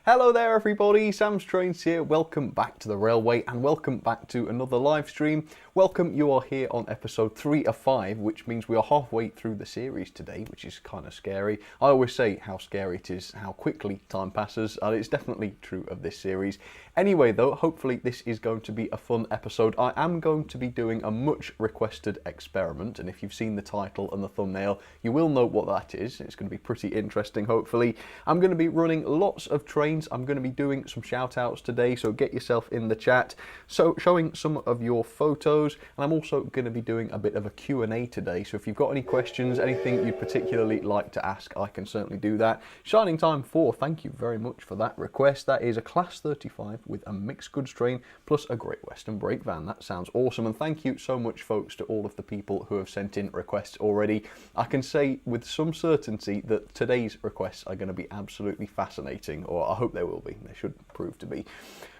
Hello there everybody, Sam'sTrains here. Welcome back to the railway and welcome back to another live stream. Welcome, you are here on episode 3 of 5, which means we are halfway through the series today, which is kind of scary. I always say how scary it is, how quickly time passes, and it's definitely true of this series. Anyway though, hopefully this is going to be a fun episode. I am going to be doing a much requested experiment, and if you've seen the title and the thumbnail, you will know what that is. It's going to be pretty interesting, hopefully. I'm going to be running lots of trains. I'm going to be doing some shout outs today, so get yourself in the chat. So showing some of your photos, and I'm also going to be doing a bit of a Q&A today. So if you've got any questions, anything you'd particularly like to ask, I can certainly do that. Shining Time 4, thank you very much for that request. That is a Class 35 with a mixed goods train plus a Great Western brake van. That sounds awesome, and thank you so much folks to all of the people who have sent in requests already. I can say with some certainty that today's requests are going to be absolutely fascinating, or I hope they will be. They should prove to be.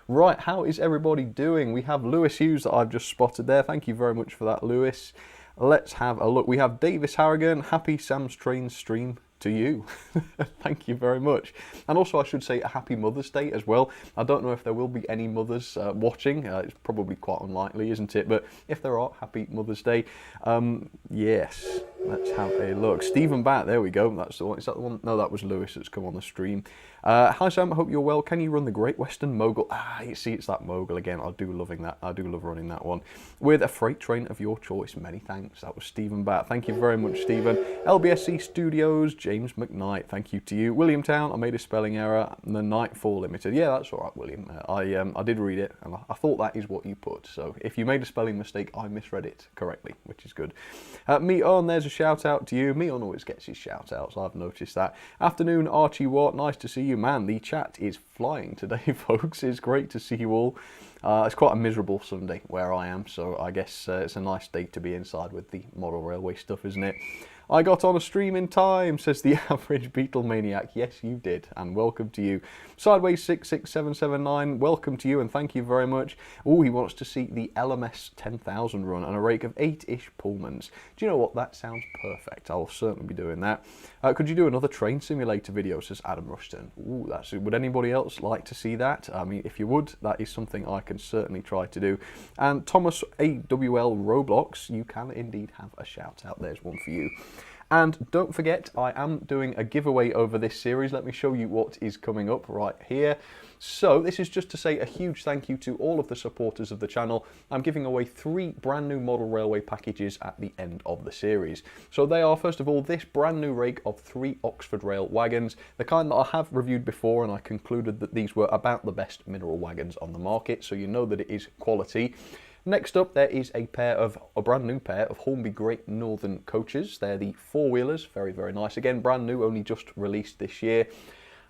Right, how is everybody doing? We have Lewis Hughes that I've just spotted there. Thank you very much for that, Lewis. Let's have a look. We have Davis Harrigan. Happy Sam'sTrains stream to you. Thank you very much. And also I should say a happy Mother's Day as well. I don't know if there will be any mothers watching. It's probably quite unlikely, isn't it? But if there are, happy Mother's Day. Yes, let's have a look. Stephen Batt, there we go. That's the one. Is that the one? No, that was Lewis that's come on the stream. Hi Sam, I hope you're well. Can you run the Great Western Mogul? You see, it's that Mogul again. I do loving that. I do love running that one. With a freight train of your choice. Many thanks. That was Stephen Batt. Thank you very much, Stephen. LBSC Studios, James McKnight. Thank you to you. Williamtown, I made a spelling error. The Nightfall Limited. Yeah, that's all right, William. I did read it, and I thought that is what you put. So if you made a spelling mistake, I misread it correctly, which is good. Meon, there's a shout out to you. Meon always gets his shout outs. I've noticed that. Afternoon, Archie Watt. Nice to see you. Man, the chat is flying today, folks. It's great to see you all. It's quite a miserable Sunday where I am, so I guess it's a nice day to be inside with the model railway stuff, isn't it? I got on a stream in time, says the average Beatlemaniac. Yes, you did, and welcome to you. Sideways 66779, welcome to you, and thank you very much. Oh, he wants to see the LMS 10,000 run and a rake of 8-ish Pullmans. Do you know what? That sounds perfect. I'll certainly be doing that. Could you do another train simulator video, says Adam Rushton. Ooh, would anybody else like to see that? I mean, if you would, that is something I can certainly try to do. And Thomas AWL Roblox, you can indeed have a shout out. There's one for you. And don't forget, I am doing a giveaway over this series. Let me show you what is coming up right here. So this is just to say a huge thank you to all of the supporters of the channel. I'm giving away 3 brand new model railway packages at the end of the series. So they are, first of all, this brand new rake of 3 Oxford Rail wagons, the kind that I have reviewed before, and I concluded that these were about the best mineral wagons on the market, so you know that it is quality. Next up, there is a brand new pair of Hornby Great Northern coaches. They're the 4-wheelers, very, very nice. Again, brand new, only just released this year.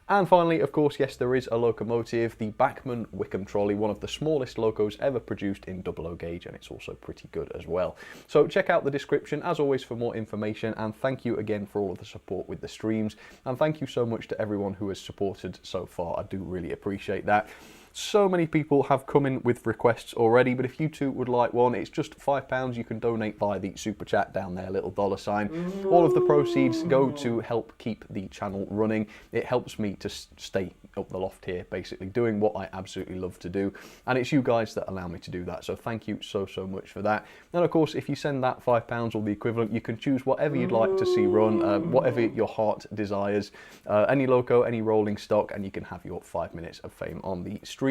And finally, of course, yes, there is a locomotive, the Bachmann Wickham trolley, one of the smallest locos ever produced in 00 gauge, and it's also pretty good as well. So check out the description, as always, for more information, and thank you again for all of the support with the streams, and thank you so much to everyone who has supported so far. I do really appreciate that. So many people have come in with requests already, but if you too would like one, it's just £5. You can donate via the super chat down there, little $sign. All of the proceeds go to help keep the channel running. It helps me to stay up the loft here, basically doing what I absolutely love to do, and it's you guys that allow me to do that, so thank you so much for that. And of course, if you send that £5 or the equivalent, you can choose whatever you'd like to see run, whatever your heart desires, any loco, any rolling stock, and you can have your 5 minutes of fame on the stream.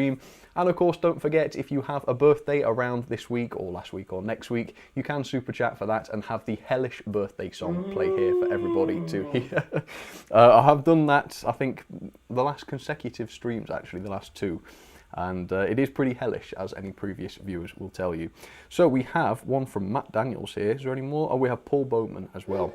And of course, don't forget, if you have a birthday around this week or last week or next week, you can super chat for that and have the hellish birthday song play here for everybody to hear. I have done that, I think, the last consecutive streams, actually, the last 2. And it is pretty hellish, as any previous viewers will tell you. So we have one from Matt Daniels here. Is there any more? Oh, we have Paul Bowman as well.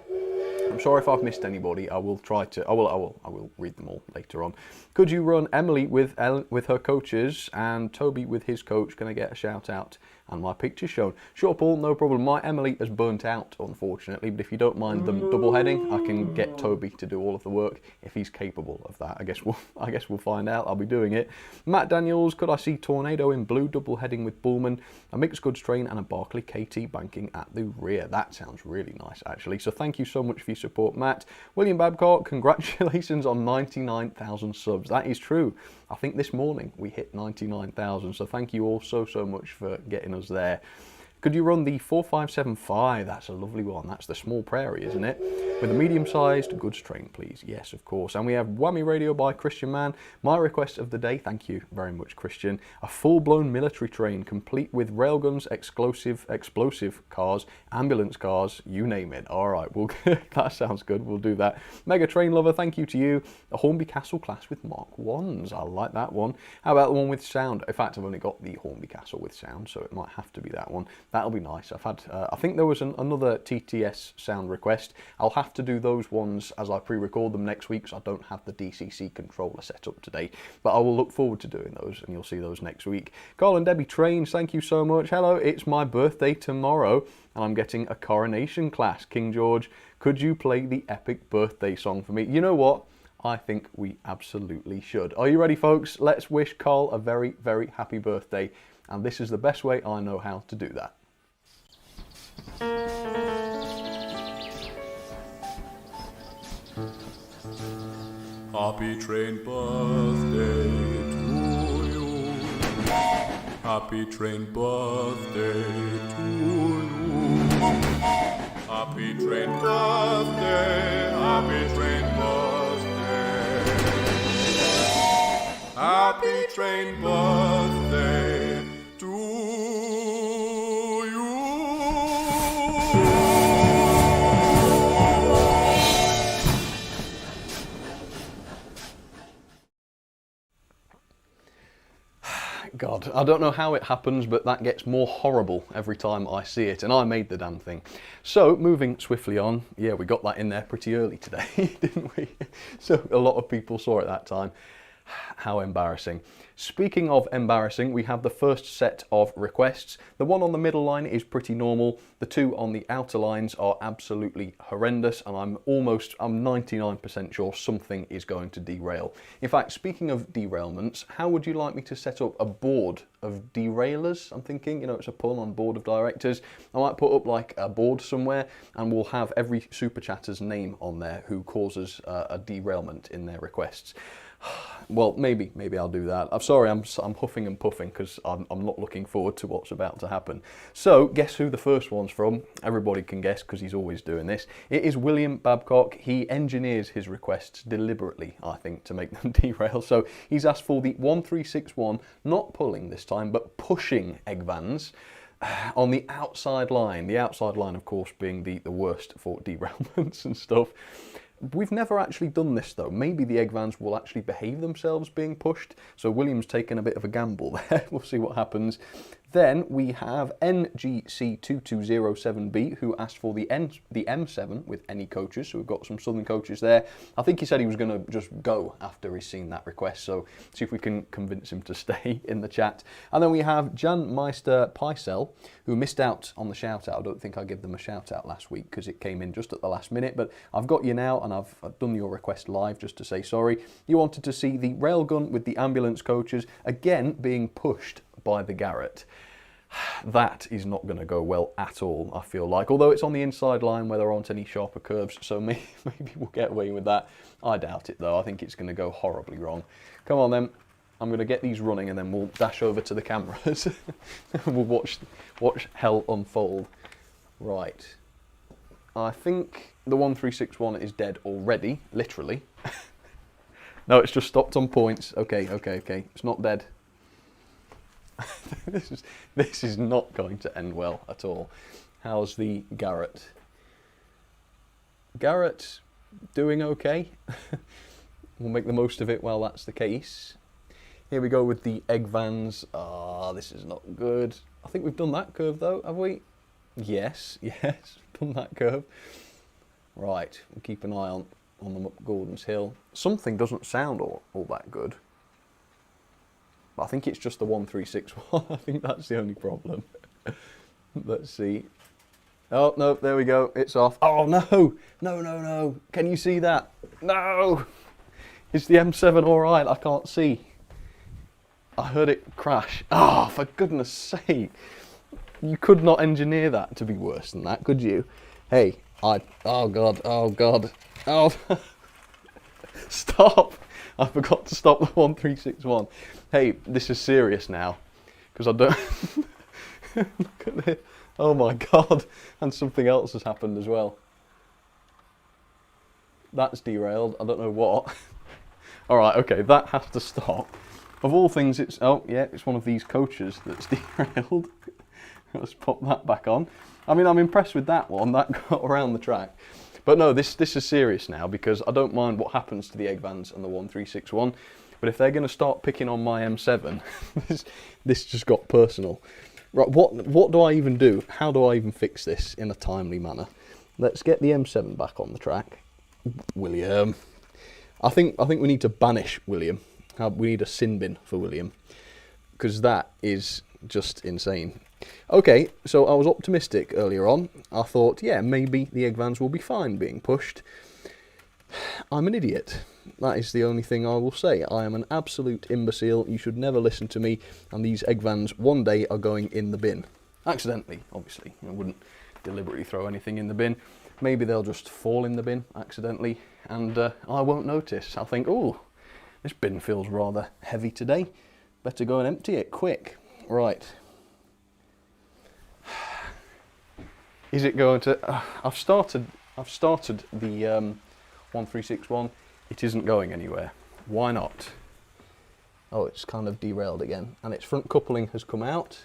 I'm sorry if I've missed anybody. I will try to. I will read them all later on. Could you run Emily with her coaches and Toby with his coach? Can I get a shout out? and my picture shown. Sure, Paul, no problem. My Emily has burnt out, unfortunately, but if you don't mind them double heading, I can get Toby to do all of the work if he's capable of that. I guess we'll find out. I'll be doing it. Matt Daniels, could I see Tornado in blue double heading with Bullman, a mixed goods train and a Barclay KT banking at the rear? That sounds really nice, actually. So thank you so much for your support, Matt. William Babcock, congratulations on 99,000 subs. That is true. I think this morning we hit 99,000, so thank you all so much for getting us there. Could you run the 4575? That's a lovely one. That's the small prairie, isn't it? With a medium-sized goods train, please. Yes, of course. And we have Whammy Radio by Christian Mann. My request of the day, thank you very much, Christian. A full-blown military train, complete with railguns, explosive cars, ambulance cars, you name it. All right, that sounds good. We'll do that. Mega Train Lover, thank you to you. A Hornby Castle class with Mark 1s. I like that one. How about the one with sound? In fact, I've only got the Hornby Castle with sound, so it might have to be that one. That'll be nice. I've had, I think there was another TTS sound request. I'll have to do those ones as I pre-record them next week, so I don't have the DCC controller set up today. But I will look forward to doing those, and you'll see those next week. Carl and Debbie Trains, thank you so much. Hello, it's my birthday tomorrow, and I'm getting a coronation class. King George, could you play the epic birthday song for me? You know what? I think we absolutely should. Are you ready, folks? Let's wish Carl a very, very happy birthday. And this is the best way I know how to do that. Happy train birthday to you. Happy train birthday to you. Happy train birthday, happy train birthday. Happy train birthday to you. God, I don't know how it happens, but that gets more horrible every time I see it, and I made the damn thing. So, moving swiftly on, yeah, we got that in there pretty early today, didn't we? So, a lot of people saw it that time. How embarrassing. Speaking of embarrassing, we have the first set of requests. The one on the middle line is pretty normal. The two on the outer lines are absolutely horrendous, and I'm 99% sure something is going to derail. In fact, speaking of derailments, how would you like me to set up a board of derailers? I'm thinking, you know, it's a pun on board of directors. I might put up like a board somewhere, and we'll have every super chatter's name on there who causes a derailment in their requests. Well, maybe I'll do that. I'm sorry, I'm huffing and puffing because I'm not looking forward to what's about to happen. So, guess who the first one's from? Everybody can guess because he's always doing this. It is William Babcock. He engineers his requests deliberately, I think, to make them derail. So, he's asked for the 1361, not pulling this time, but pushing egg vans on the outside line. The outside line, of course, being the worst for derailments and stuff. We've never actually done this though. Maybe the egg vans will actually behave themselves being pushed. So William's taken a bit of a gamble there. We'll see what happens. Then we have NGC2207B who asked for the M7 with any coaches. So we've got some Southern coaches there. I think he said he was going to just go after he's seen that request. So see if we can convince him to stay in the chat. And then we have Jan Meister Picel who missed out on the shout out. I don't think I gave them a shout out last week because it came in just at the last minute. But I've got you now and I've done your request live just to say sorry. You wanted to see the railgun with the ambulance coaches again being pushed by the Garrett. That is not going to go well at all, I feel like. Although it's on the inside line where there aren't any sharper curves, so maybe we'll get away with that. I doubt it though. I think it's going to go horribly wrong. Come on then. I'm going to get these running and then we'll dash over to the cameras. We'll watch hell unfold. Right. I think the 1361 is dead already, literally. No, it's just stopped on points. Okay. It's not dead. This is not going to end well at all. How's the Garrett? Garrett doing okay? We'll make the most of it while that's the case. Here we go with the egg vans. This is not good. I think we've done that curve though, have we? Yes, done that curve. Right, we'll keep an eye on them up Gordon's Hill. Something doesn't sound all that good. But I think it's just the 1361. I think that's the only problem. Let's see. Oh, no, there we go. It's off. Oh, no. No, no, no. Can you see that? No. Is the M7 all right? I can't see. I heard it crash. Oh, for goodness sake. You could not engineer that to be worse than that, could you? Hey, oh, God. Oh, God. Oh, stop. I forgot to stop the 1361. Hey, this is serious now. Because I don't... Look at this. Oh my God, and something else has happened as well. That's derailed, I don't know what. Alright, okay, that has to stop. Of all things, it's, oh yeah, it's one of these coaches that's derailed. Let's pop that back on. I mean, I'm impressed with that one, that got around the track. But no, this is serious now, because I don't mind what happens to the egg vans and the 1361, but if they're going to start picking on my M7, this just got personal. Right, what do I even do? How do I even fix this in a timely manner? Let's get the M7 back on the track. William. I think we need to banish William. We need a sin bin for William. Because that is just insane. Okay, so I was optimistic earlier on. I thought, yeah, maybe the egg vans will be fine being pushed. I'm an idiot. That is the only thing I will say. I am an absolute imbecile. You should never listen to me. And these egg vans one day are going in the bin. Accidentally, obviously. I wouldn't deliberately throw anything in the bin. Maybe they'll just fall in the bin accidentally. And I won't notice. I'll think, oh, this bin feels rather heavy today. Better go and empty it quick. Right. Is it going to... I've started the 1361. It isn't going anywhere. Why not? Oh, it's kind of derailed again. And its front coupling has come out.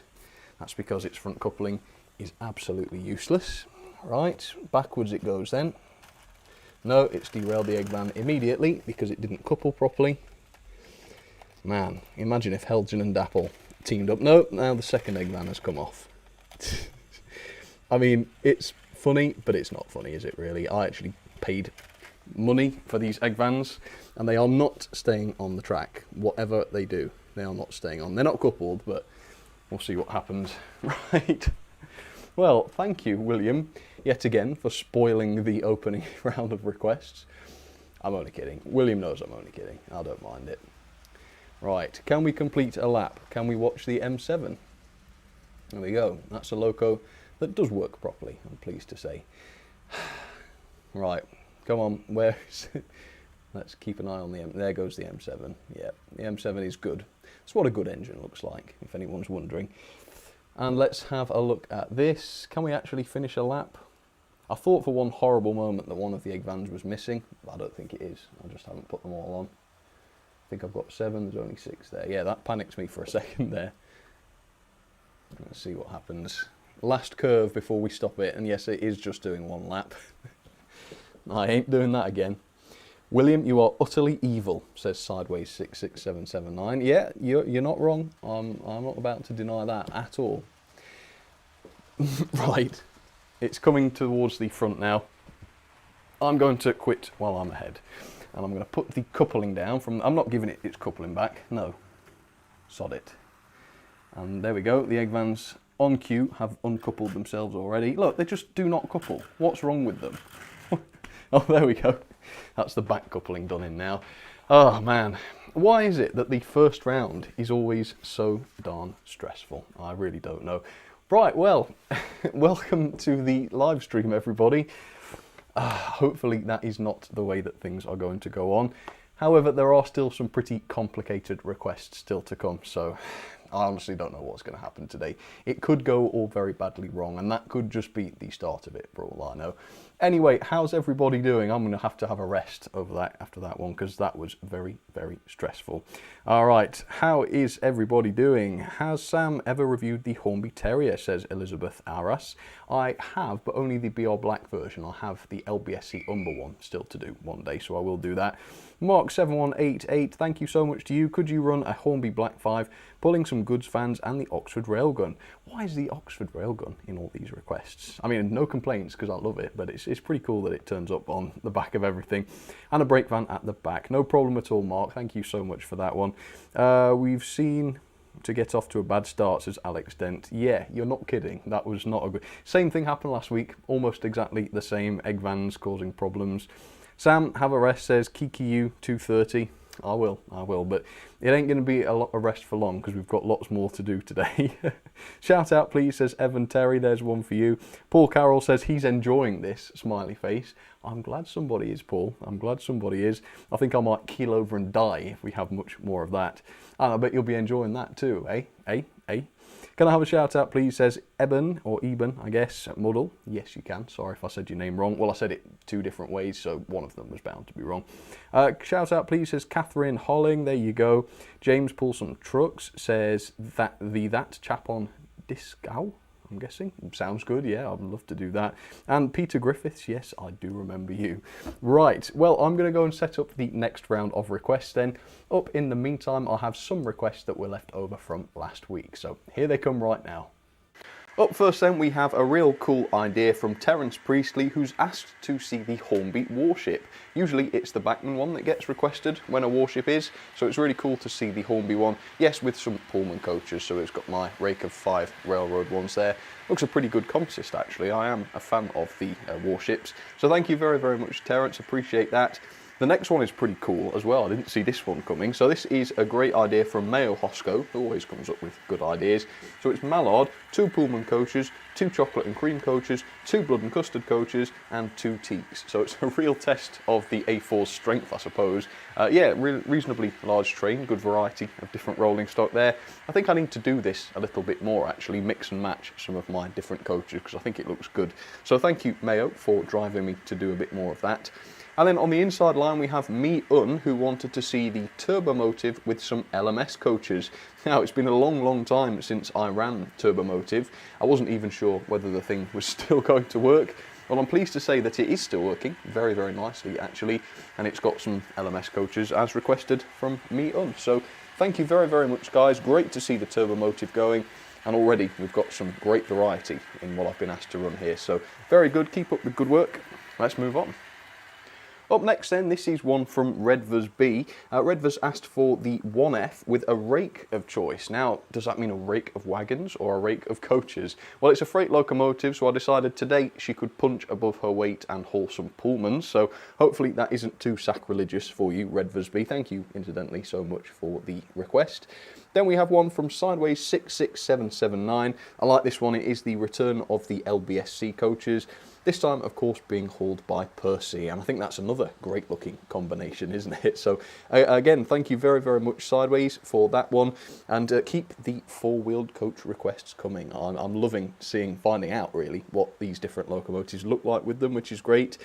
That's because its front coupling is absolutely useless. Right, backwards it goes then. No, it's derailed the egg van immediately because it didn't couple properly. Man, imagine if Helgen and Dapple teamed up. No, now the second egg van has come off. I mean, it's funny, but it's not funny, is it really? I actually paid money for these egg vans, and they are not staying on the track. Whatever they do, they are not staying on. They're not coupled, but we'll see what happens. Right. Well, thank you, William, yet again, for spoiling the opening round of requests. I'm only kidding. William knows I'm only kidding. I don't mind it. Right, can we complete a lap? Can we watch the M7? There we go. That's a loco that does work properly, I'm pleased to say. Right, come on, where is it? Let's keep an eye on the M. There goes the M7. Yeah, the M7 is good. That's what a good engine looks like, if anyone's wondering. And let's have a look at this. Can we actually finish a lap? I thought for one horrible moment that one of the egg vans was missing, but I don't think it is. I just haven't put them all on. I think I've got 7, there's only 6 there. Yeah, that panics me for a second there. Let's see what happens. Last curve before we stop it, and yes, it is just doing one lap. I ain't doing that again. William, you are utterly evil, says Sideways 66779. Yeah, you're not wrong. I'm not about to deny that at all. Right, it's coming towards the front now. I'm going to quit while I'm ahead. And I'm going to put the coupling down from... I'm not giving it its coupling back. No. Sod it. And there we go. The egg vans on cue have uncoupled themselves already. Look, they just do not couple. What's wrong with them? Oh, there we go. That's the back coupling done in now. Oh, man. Why is it that the first round is always so darn stressful? I really don't know. Right, well, welcome to the live stream, everybody. Hopefully that is not the way that things are going to go on. However, there are still some pretty complicated requests still to come, so I honestly don't know what's going to happen today. It could go all very badly wrong, and that could just be the start of it, for all I know. Anyway, how's everybody doing? I'm going to have a rest over that after that one, because that was very, very stressful. All right, how is everybody doing? Has Sam ever reviewed the Hornby Terrier, says Elizabeth Arras. I have, but only the BR Black version. I have the LBSC Umber one still to do one day, so I will do that. Mark7188, thank you so much to you. Could you run a Hornby Black 5, pulling some goods fans and the Oxford Railgun? Why is the Oxford Railgun in all these requests? I mean, no complaints because I love it, but it's pretty cool that it turns up on the back of everything. And a brake van at the back. No problem at all, Mark. Thank you so much for that one. We've seen... to get off to a bad start, says Alex Dent. Yeah, you're not kidding. That was not a good... Same thing happened last week. Almost exactly the same. Egg vans causing problems. Sam, have a rest, says Kiki U 230. I will, but it ain't going to be a lot of rest for long because we've got lots more to do today. Shout out please, says Evan Terry, there's one for you. Paul Carroll says he's enjoying this, smiley face. I'm glad somebody is, Paul, I'm glad somebody is. I think I might keel over and die if we have much more of that. And I bet you'll be enjoying that too, eh? Can I have a shout out please, says Eben, or Eben, I guess, Muddle. Yes, you can. Sorry if I said your name wrong. Well, I said it 2 different ways, so one of them was bound to be wrong. Shout out please, says Catherine Holling. There you go. James Paulson Trucks says that chap on Discow, I'm guessing. Sounds good, yeah, I'd love to do that. And Peter Griffiths, yes, I do remember you. Right, well, I'm going to go and set up the next round of requests then. Up in the meantime, I'll have some requests that were left over from last week. So here they come right now. Up first then, we have a real cool idea from Terence Priestley, who's asked to see the Hornby warship. Usually it's the Bachmann one that gets requested when a warship is, so it's really cool to see the Hornby one. Yes, with some Pullman coaches, so it's got my rake of 5 railroad ones there. Looks a pretty good consist actually. I am a fan of the warships, so thank you very, very much, Terence, appreciate that. The next one is pretty cool as well. I didn't see this one coming. So this is a great idea from Mayo Hosco, who always comes up with good ideas. So it's Mallard, 2 Pullman coaches, 2 chocolate and cream coaches, 2 blood and custard coaches, and 2 teaks. So it's a real test of the A4's strength, I suppose. Yeah, reasonably large train, good variety of different rolling stock there. I think I need to do this a little bit more actually, mix and match some of my different coaches, because I think it looks good. So thank you, Mayo, for driving me to do a bit more of that. And then on the inside line we have Me Un, who wanted to see the Turbomotive with some LMS coaches. Now, it's been a long time since I ran Turbomotive. I wasn't even sure whether the thing was still going to work. Well, I'm pleased to say that it is still working very, very nicely actually, and it's got some LMS coaches as requested from Me Un. So thank you very, very much, guys. Great to see the Turbomotive going. And already we've got some great variety in what I've been asked to run here. So very good, keep up the good work. Let's move on. Up next then, this is one from Redvers B. Redvers asked for the 1F with a rake of choice. Now, does that mean a rake of wagons or a rake of coaches? Well, it's a freight locomotive, so I decided today she could punch above her weight and haul some Pullmans. So hopefully that isn't too sacrilegious for you, Redvers B. Thank you, incidentally, so much for the request. Then we have one from Sideways 66779. I like this one. It is the return of the LBSC coaches. This time, of course, being hauled by Percy, and I think that's another great-looking combination, isn't it? So, again, thank you very, very much, Sideways, for that one, and keep the 4-wheeled coach requests coming. I'm loving finding out, really, what these different locomotives look like with them, which is great.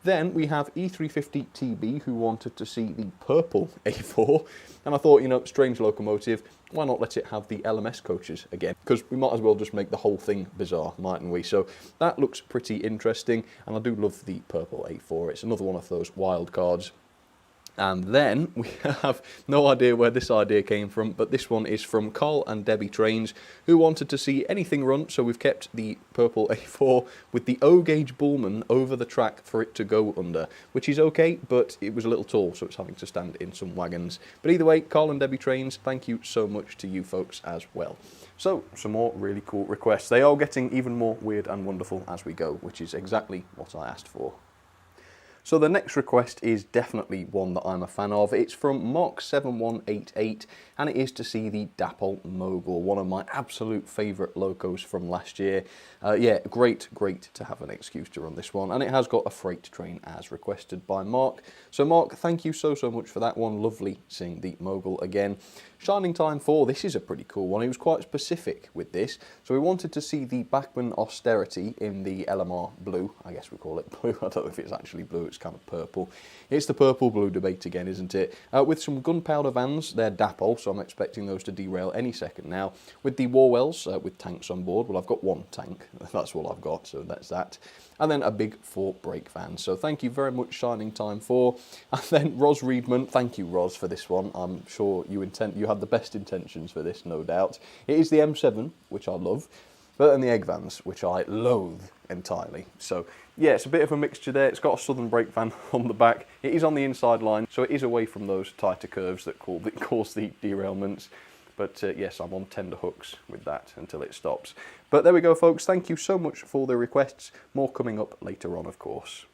Then we have E350TB, who wanted to see the purple A4, and I thought, you know, strange locomotive, why not let it have the LMS coaches again? Because we might as well just make the whole thing bizarre, mightn't we? So that looks pretty interesting, and I do love the purple A4. It's another one of those wild cards. And then we have no idea where this idea came from, but this one is from Carl and Debbie Trains, who wanted to see anything run, so we've kept the purple A4 with the O-gauge Bullman over the track for it to go under, which is okay, but it was a little tall, so it's having to stand in some wagons. But either way, Carl and Debbie Trains, thank you so much to you folks as well. So, some more really cool requests. They are getting even more weird and wonderful as we go, which is exactly what I asked for. So the next request is definitely one that I'm a fan of. It's from Mark7188, and it is to see the Dapol Mogul, one of my absolute favourite locos from last year. Yeah, great to have an excuse to run this one, and it has got a freight train as requested by Mark. So Mark, thank you so much for that one. Lovely seeing the Mogul again. Shining Time 4, this is a pretty cool one. He was quite specific with this. So we wanted to see the Bachmann Austerity in the LMR blue. I guess we call it blue. I don't know if it's actually blue, it's kind of purple. It's the purple-blue debate again, isn't it? With some gunpowder vans, they're Dapol, so I'm expecting those to derail any second now. With the Warwells, with tanks on board. Well, I've got one tank. That's all I've got, so that's that. And then a big 4 brake van. So thank you very much, Shining Time 4. And then Ros Reedman, thank you, Ros, for this one. I'm sure you had the best intentions for this, no doubt. It is the M7, which I love, but then the egg vans, which I loathe entirely. So yeah, it's a bit of a mixture there. It's got a southern brake van on the back. It is on the inside line, so it is away from those tighter curves that cause the derailments. But yes, I'm on tender hooks with that until it stops. But there we go, folks. Thank you so much for the requests. More coming up later on, of course.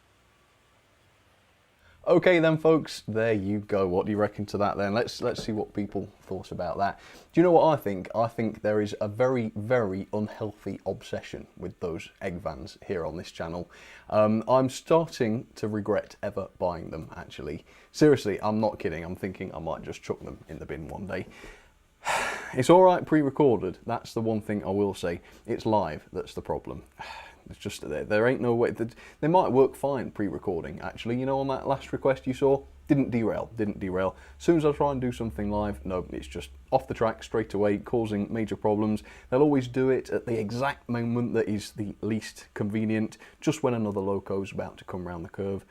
Okay then, folks, there you go. What do you reckon to that then? Let's see what people thought about that. Do you know what I think? I think there is a very, very unhealthy obsession with those egg vans here on this channel. I'm starting to regret ever buying them, actually. Seriously, I'm not kidding. I'm thinking I might just chuck them in the bin one day. It's all right pre-recorded. That's the one thing I will say. It's live that's the problem. It's just there ain't no way. They might work fine pre-recording, actually. You know, on that last request you saw, didn't derail. As soon as I try and do something live, no, it's just off the track straight away, causing major problems. They'll always do it at the exact moment that is the least convenient, just when another loco's about to come round the curve.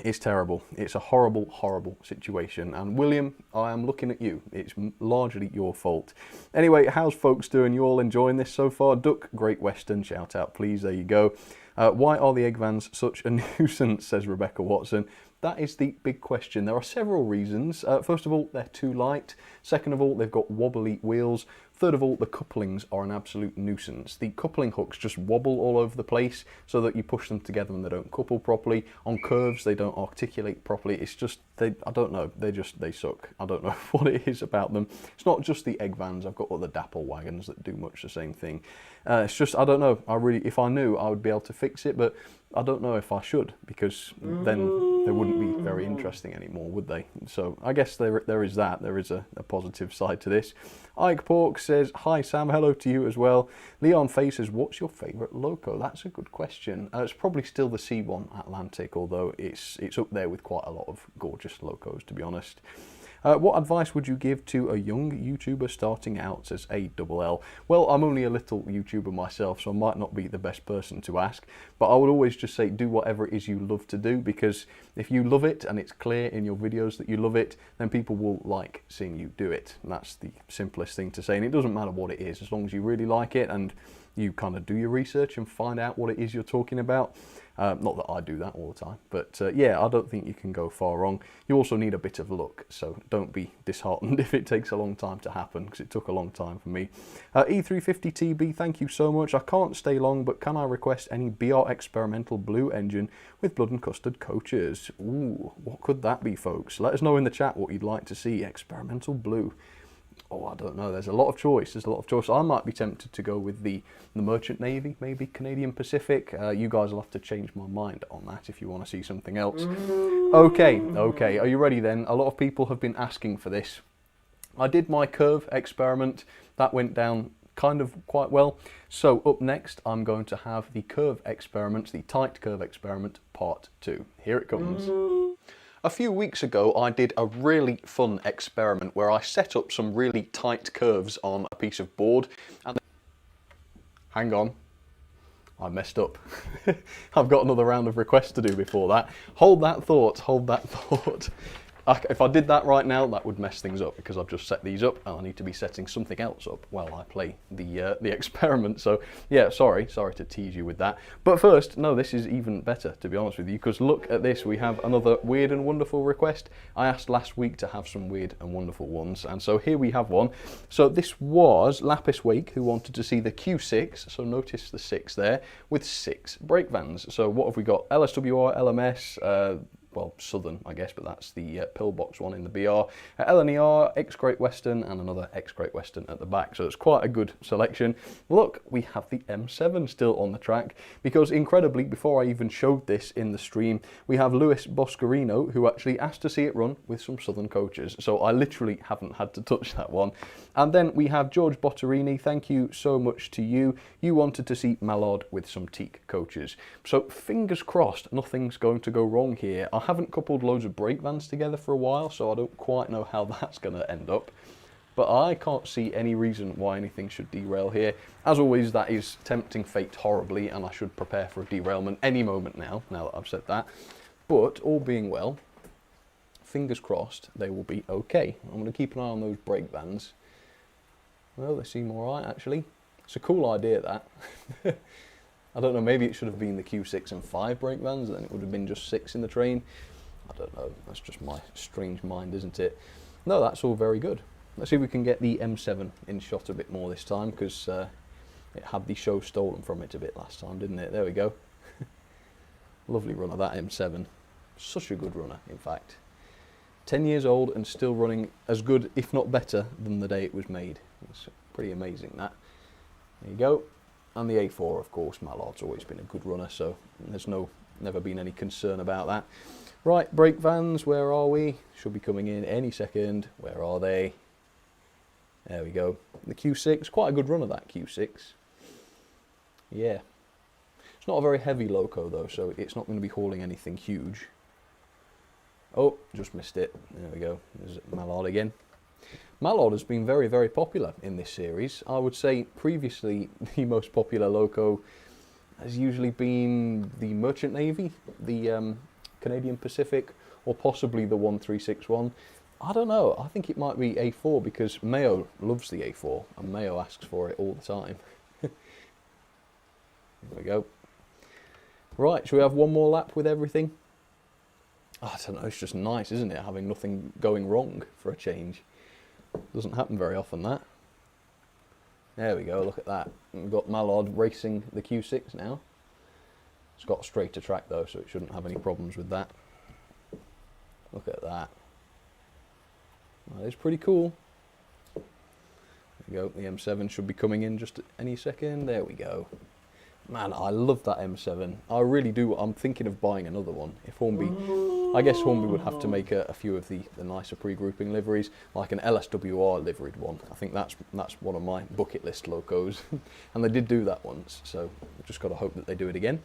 It's terrible. It's a horrible, horrible situation. And William, I am looking at you. It's largely your fault. Anyway, how's folks doing? You all enjoying this so far? Duck, Great Western, shout out please. There you go. Why are the egg vans such a nuisance, says Rebecca Watson. That is the big question. There are several reasons. First of all, they're too light. Second of all, they've got wobbly wheels. Third of all, the couplings are an absolute nuisance. The coupling hooks just wobble all over the place so that you push them together and they don't couple properly. On curves, they don't articulate properly. It's just, I don't know, they suck. I don't know what it is about them. It's not just the egg vans. I've got other dapple wagons that do much the same thing. It's just, I don't know. If I knew, I would be able to fix it, but I don't know if I should, because then they wouldn't be very interesting anymore, would they? So I guess there is that. There is a positive side to this. Ike Pork says, hi Sam, hello to you as well. Leon Faye says, what's your favourite loco? That's a good question. It's probably still the C1 Atlantic, although it's up there with quite a lot of gorgeous locos, to be honest. What advice would you give to a young YouTuber starting out, says ALL? Well, I'm only a little YouTuber myself, so I might not be the best person to ask, but I would always just say do whatever it is you love to do, because if you love it and it's clear in your videos that you love it, then people will like seeing you do it. And that's the simplest thing to say, and it doesn't matter what it is, as long as you really like it and you kind of do your research and find out what it is you're talking about. Not that I do that all the time, but yeah, I don't think you can go far wrong. You also need a bit of luck, so don't be disheartened if it takes a long time to happen, because it took a long time for me. E350TB, thank you so much. I can't stay long, but can I request any BR experimental blue engine with blood and custard coaches? Ooh, what could that be, folks? Let us know in the chat what you'd like to see. Experimental blue. Oh, I don't know. There's a lot of choice. I might be tempted to go with the Merchant Navy, maybe Canadian Pacific. You guys will have to change my mind on that if you want to see something else. Okay. Are you ready then? A lot of people have been asking for this. I did my curve experiment. That went down kind of quite well. So up next, I'm going to have the curve experiment, the tight curve experiment, part 2. Here it comes. A few weeks ago, I did a really fun experiment where I set up some really tight curves on a piece of board. And hang on, I messed up. I've got another round of requests to do before that. Hold that thought, hold that thought. If I did that right now, that would mess things up, because I've just set these up and I need to be setting something else up while I play the experiment. So yeah, sorry to tease you with that. But first, no, this is even better, to be honest with you, because look at this. We have another weird and wonderful request. I asked last week to have some weird and wonderful ones, and so here we have one. So this was Lapis Wake, who wanted to see the Q6, so notice the 6 there, with 6 brake vans. So what have we got? LSWR, LMS, well, Southern, I guess, but that's the pillbox one in the BR. LNER, X-Great Western, and another X-Great Western at the back. So it's quite a good selection. Look, we have the M7 still on the track, because incredibly, before I even showed this in the stream, we have Luis Boscarino, who actually asked to see it run with some Southern coaches. So I literally haven't had to touch that one. And then we have George Botterini. Thank you so much to you. You wanted to see Mallard with some teak coaches. So fingers crossed, nothing's going to go wrong here. I haven't coupled loads of brake vans together for a while, so I don't quite know how that's going to end up. But I can't see any reason why anything should derail here. As always, that is tempting fate horribly, and I should prepare for a derailment any moment now that I've said that. But all being well, fingers crossed, they will be okay. I'm going to keep an eye on those brake vans. Well, they seem all right, actually. It's a cool idea, that. I don't know, maybe it should have been the Q6 and 5 brake vans, then it would have been just 6 in the train. I don't know, that's just my strange mind, isn't it? No, that's all very good. Let's see if we can get the M7 in shot a bit more this time, because it had the show stolen from it a bit last time, didn't it? There we go. Lovely runner, that M7. Such a good runner, in fact. 10 years old and still running as good, if not better, than the day it was made. It's pretty amazing, that. There you go. And the A4, of course, Mallard's always been a good runner, so there's never been any concern about that. Right, brake vans, where are we? Should be coming in any second. Where are they? There we go. The Q6, quite a good runner, that Q6. Yeah. It's not a very heavy loco though, so it's not going to be hauling anything huge. Oh, just missed it. There we go. There's Mallard again. Mallard has been very, very popular in this series. I would say previously the most popular loco has usually been the Merchant Navy, the Canadian Pacific, or possibly the 1361. I don't know. I think it might be A4 because Mayo loves the A4 and Mayo asks for it all the time. There we go. Right, shall we have one more lap with everything? I don't know, it's just nice, isn't it, having nothing going wrong for a change. Doesn't happen very often, that. There we go, look at that. We've got Mallard racing the Q6 now. It's got a straighter track though, so it shouldn't have any problems with that. Look at that. That is pretty cool. There we go, the M7 should be coming in just any second. There we go. Man, I love that M7. I really do. I'm thinking of buying another one. If Hornby, I guess Hornby would have to make a few of the nicer pre-grouping liveries, like an LSWR liveried one. I think that's one of my bucket list locos. And they did do that once, so I've just got to hope that they do it again.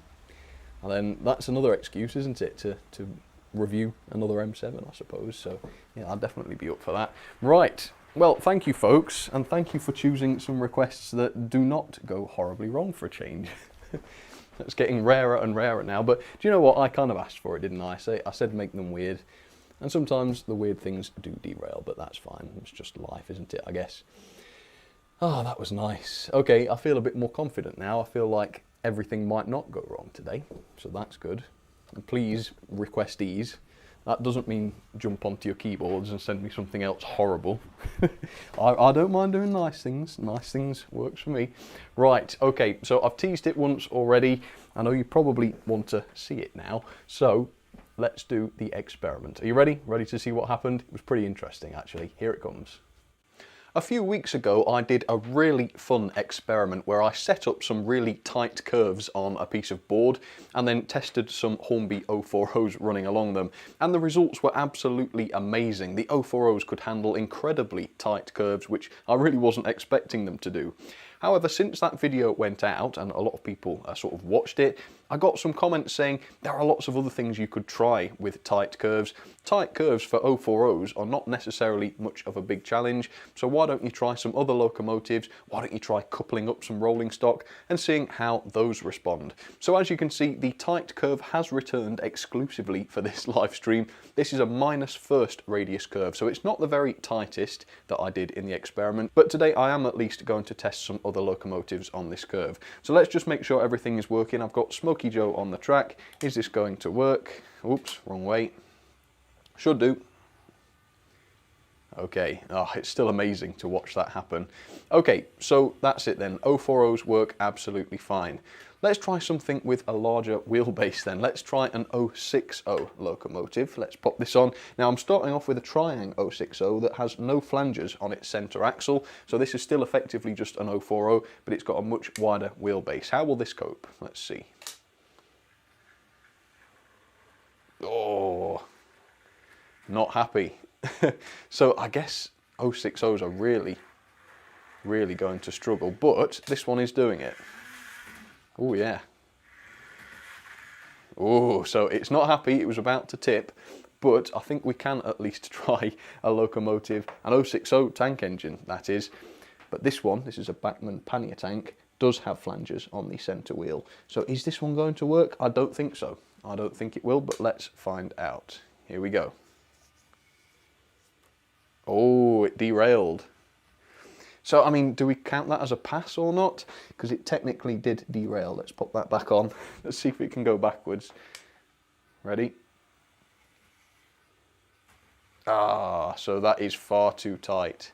And then that's another excuse, isn't it, to review another M7, I suppose. So yeah, I'll definitely be up for that. Right. Well, thank you, folks, and thank you for choosing some requests that do not go horribly wrong for a change. It's getting rarer and rarer now, but do you know what? I kind of asked for it, didn't I? I said make them weird, and sometimes the weird things do derail, but that's fine. It's just life, isn't it, I guess? Ah, that was nice. Okay, I feel a bit more confident now. I feel like everything might not go wrong today, so that's good. And please, requestees, that doesn't mean jump onto your keyboards and send me something else horrible. I don't mind doing nice things. Nice things works for me. Right, okay, so I've teased it once already. I know you probably want to see it now. So let's do the experiment. Are you ready? Ready to see what happened? It was pretty interesting, actually. Here it comes. A few weeks ago I did a really fun experiment where I set up some really tight curves on a piece of board and then tested some Hornby 040s running along them, and the results were absolutely amazing. The 040s could handle incredibly tight curves, which I really wasn't expecting them to do. However, since that video went out and a lot of people sort of watched it, I got some comments saying there are lots of other things you could try with tight curves. Tight curves for 040s are not necessarily much of a big challenge, so why don't you try some other locomotives? Why don't you try coupling up some rolling stock and seeing how those respond? So as you can see, the tight curve has returned exclusively for this live stream. This is a -1st radius curve, so it's not the very tightest that I did in the experiment, but today I am at least going to test some other locomotives on this curve. So let's just make sure everything is working. I've got Smokey Joe on the track. Is this going to work? Oops, wrong way. Should do. Okay, oh, it's still amazing to watch that happen. Okay, so that's it then. 040s work absolutely fine. Let's try something with a larger wheelbase then. Let's try an 060 locomotive. Let's pop this on. Now I'm starting off with a Triang 060 that has no flanges on its centre axle, so this is still effectively just an 040, but it's got a much wider wheelbase. How will this cope? Let's see. Oh, not happy. So I guess 060s are really going to struggle, but this one is doing it. Oh yeah. Oh, so it's not happy, it was about to tip, but I think we can at least try a locomotive, an 060 tank engine that is, but this one, this is a Bachmann pannier tank, does have flanges on the centre wheel. So is this one going to work? I don't think so. I don't think it will, but let's find out. Here we go. Oh, it derailed. So, I mean, do we count that as a pass or not? Because it technically did derail. Let's pop that back on. Let's see if it can go backwards. Ready? Ah, so that is far too tight.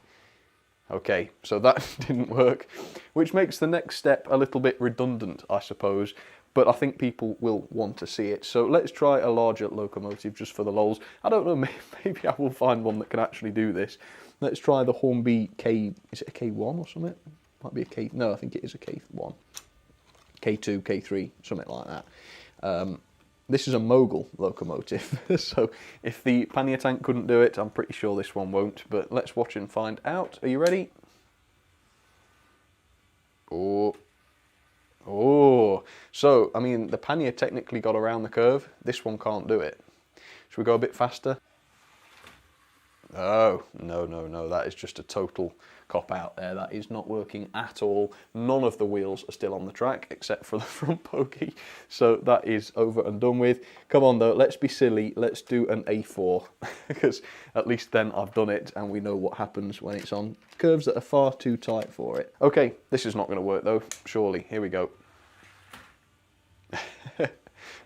Okay, so that didn't work, which makes the next step a little bit redundant, I suppose, but I think people will want to see it. So let's try a larger locomotive just for the lols. I don't know, maybe I will find one that can actually do this. Let's try the Hornby K, is it a K1 or something? Might be a K, no, I think it is a K1. K2, K3, something like that. This is a mogul locomotive, so if the pannier tank couldn't do it, I'm pretty sure this one won't, but let's watch and find out. Are you ready? Oh, so, I mean, the pannier technically got around the curve. This one can't do it. Should we go a bit faster? Oh, no, that is just a total cop out there. That is not working at all. None of the wheels are still on the track except for the front bogie. So that is over and done with. Come on though, let's be silly. Let's do an A4 because at least then I've done it and we know what happens when it's on curves that are far too tight for it. Okay, this is not going to work though, surely. Here we go.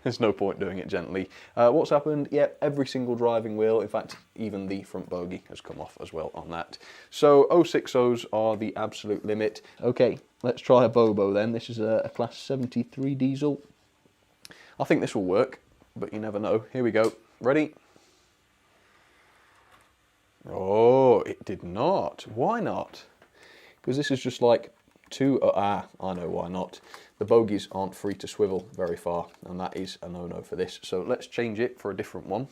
There's no point doing it gently. What's happened? Yep, every single driving wheel, in fact, even the front bogie has come off as well on that. So 060s are the absolute limit. Okay, let's try a Bobo then. This is a class 73 diesel. I think this will work, but you never know. Here we go. Ready? Oh, it did not. Why not? Because this is just like I know why not. The bogies aren't free to swivel very far, and that is a no-no for this. So let's change it for a different one.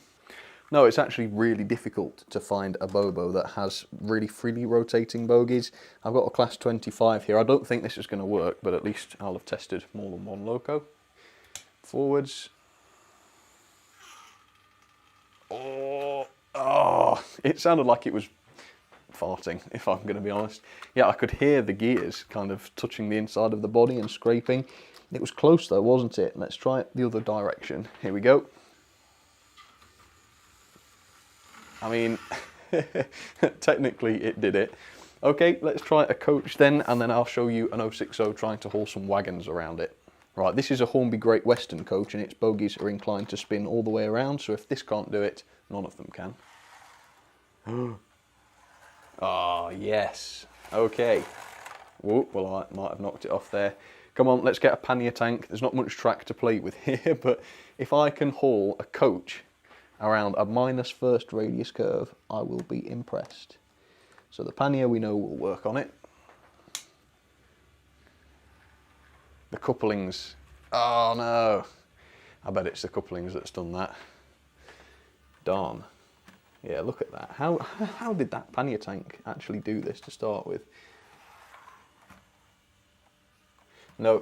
No, it's actually really difficult to find a Bobo that has really freely rotating bogies. I've got a class 25 here. I don't think this is going to work, but at least I'll have tested more than one loco. Forwards. Oh, it sounded like it was farting, if I'm going to be honest. Yeah, I could hear the gears kind of touching the inside of the body and scraping. It was close though, wasn't it? Let's try it the other direction. Here we go. I mean, technically it did it. Okay, let's try a coach then, and then I'll show you an 060 trying to haul some wagons around it. Right, this is a Hornby Great Western coach, and its bogies are inclined to spin all the way around, so if this can't do it, none of them can. Ah, yes. Okay. Whoa, well, I might have knocked it off there. Come on, let's get a pannier tank. There's not much track to play with here, but if I can haul a coach around a minus first radius curve, I will be impressed. So the pannier we know will work on it. The couplings. Oh no. I bet it's the couplings that's done that. Darn. Yeah, look at that. How did that pannier tank actually do this to start with? No,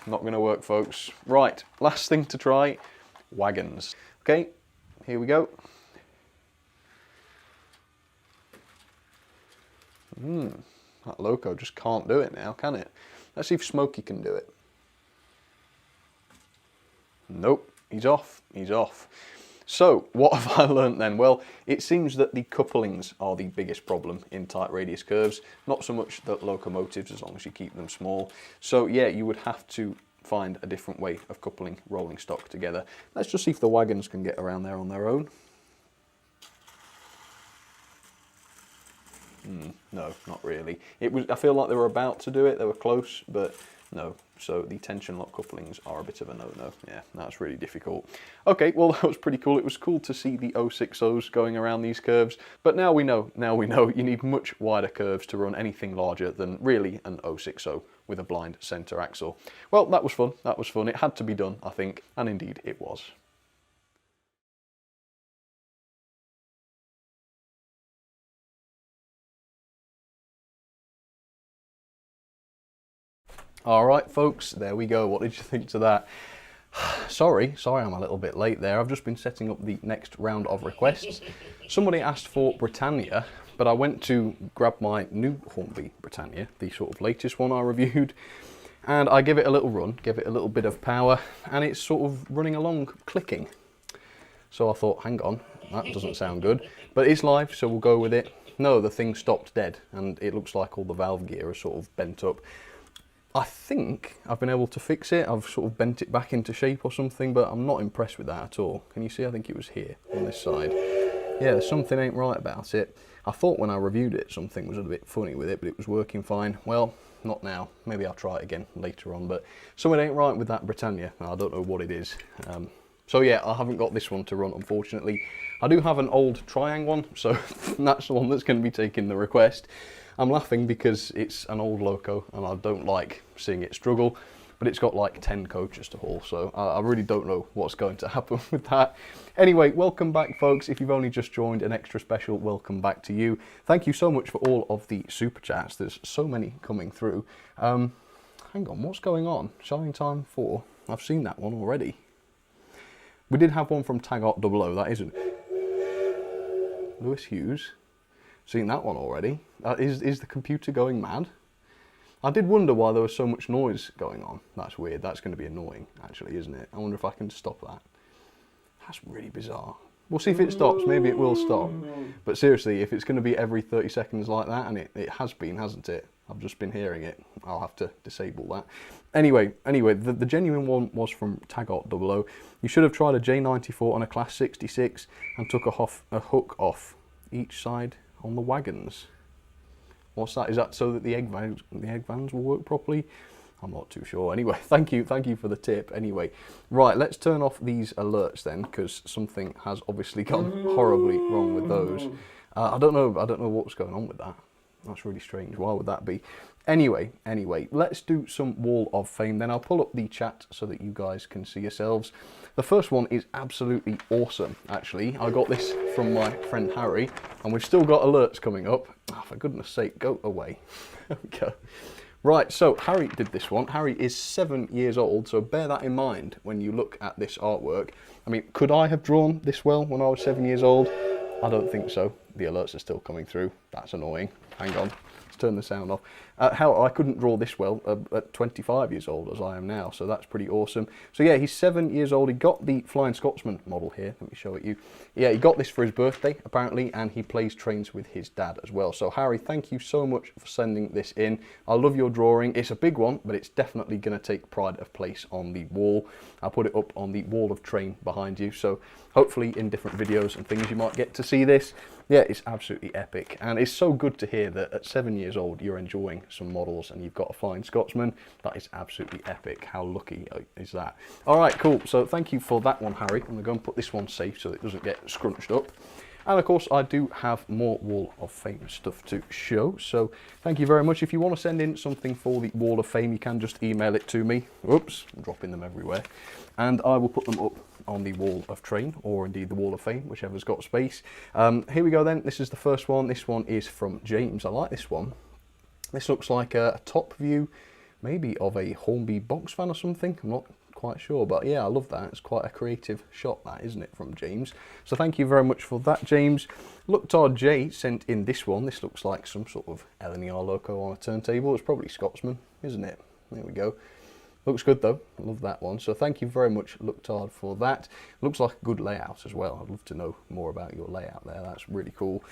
not going to work, folks. Right, last thing to try, wagons. Okay, here we go. That loco just can't do it now, can it? Let's see if Smokey can do it. Nope, he's off, he's off. So, what have I learnt then? Well, it seems that the couplings are the biggest problem in tight radius curves, not so much the locomotives, as long as you keep them small. So yeah, you would have to find a different way of coupling rolling stock together. Let's just see if the wagons can get around there on their own. No, not really. I feel like they were about to do it, they were close, but no. So the tension lock couplings are a bit of a no-no. Yeah, that's really difficult. Okay, well that was pretty cool. It was cool to see the 060s going around these curves, but now we know you need much wider curves to run anything larger than really an 060 with a blind centre axle. Well, that was fun, that was fun. It had to be done, I think, and indeed it was. All right, folks, there we go. What did you think to that? Sorry, I'm a little bit late there. I've just been setting up the next round of requests. Somebody asked for Britannia, but I went to grab my new Hornby Britannia, the sort of latest one I reviewed, and I gave it a little run, gave it a little bit of power, and it's sort of running along, clicking. So I thought, hang on, that doesn't sound good. But it's live, so we'll go with it. No, the thing stopped dead, and it looks like all the valve gear is sort of bent up. I think I've been able to fix it. I've sort of bent it back into shape or something, but I'm not impressed with that at all. Can you see? I think it was here on this side. Yeah, something ain't right about it. I thought when I reviewed it something was a bit funny with it, but it was working fine. Well, not now. Maybe I'll try it again later on, but something ain't right with that Britannia. I don't know what it is. So yeah, I haven't got this one to run, unfortunately. I do have an old Triang one, so that's the one that's going to be taking the request. I'm laughing because it's an old loco and I don't like seeing it struggle, but it's got like 10 coaches to haul, so I really don't know what's going to happen with that. Anyway, welcome back, folks. If you've only just joined, an extra special welcome back to you. Thank you so much for all of the super chats. There's so many coming through. Hang on, what's going on? Shining Time 4. I've seen that one already. We did have one from Taggart 00, that isn't Lewis Hughes. Seen that one already. Is the computer going mad? I did wonder why there was so much noise going on. That's weird. That's going to be annoying, actually, isn't it? I wonder if I can stop that. That's really bizarre. We'll see if it stops. Maybe it will stop. But seriously, if it's going to be every 30 seconds like that, and it has been, hasn't it? I've just been hearing it. I'll have to disable that. Anyway, the genuine one was from Taggart 00. You should have tried a J94 on a Class 66 and took a hook off each side on the wagons. What's that? Is that so that the egg vans will work properly? I'm not too sure. Anyway, thank you for the tip. Anyway, right, let's turn off these alerts then, because something has obviously gone horribly wrong with those. I don't know what's going on with that. That's really strange. Why would that be? Anyway, let's do some Wall of Fame then. I'll pull up the chat so that you guys can see yourselves. The first one is absolutely awesome, actually. I got this from my friend Harry, and we've still got alerts coming up. Oh, for goodness sake, go away. There we go. Right, so Harry did this one. Harry is 7 years old, so bear that in mind when you look at this artwork. I mean, could I have drawn this well when I was 7 years old? I don't think so. The alerts are still coming through. That's annoying. Hang on. Let's turn the sound off. Hell, I couldn't draw this well at 25 years old as I am now, so that's pretty awesome. So yeah, he's 7 years old. He got the Flying Scotsman model here. Let me show it you. Yeah, he got this for his birthday, apparently, and he plays trains with his dad as well. So Harry, thank you so much for sending this in. I love your drawing. It's a big one, but it's definitely going to take pride of place on the wall. I'll put it up on the wall of train behind you, so hopefully in different videos and things you might get to see this. Yeah, it's absolutely epic, and it's so good to hear that at 7 years old you're enjoying some models and you've got a Flying Scotsman. That is absolutely epic. How lucky is that? All right, cool. So thank you for that one, Harry. I'm going to go and put this one safe so it doesn't get scrunched up. And of course, I do have more Wall of Fame stuff to show. So thank you very much. If you want to send in something for the Wall of Fame, you can just email it to me. Oops, I'm dropping them everywhere. And I will put them up on the Wall of Train, or indeed the Wall of Fame, whichever's got space. Here we go then. This is the first one. This one is from James. I like this one. This looks like a top view, maybe of a Hornby box fan or something. I'm not quite sure, but yeah, I love that. It's quite a creative shot, that, isn't it, from James? So thank you very much for that, James. Looktard J sent in this one. This looks like some sort of LNER loco on a turntable. It's probably Scotsman, isn't it? There we go. Looks good though. I love that one. So thank you very much, Looktard, for that. Looks like a good layout as well. I'd love to know more about your layout there. That's really cool.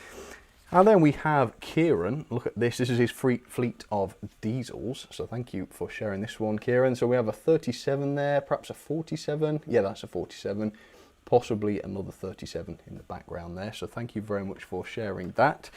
And then we have Kieran. Look at this. This is his fleet of diesels. So thank you for sharing this one, Kieran. So we have a 37 there, perhaps a 47. Yeah, that's a 47. Possibly another 37 in the background there. So thank you very much for sharing that.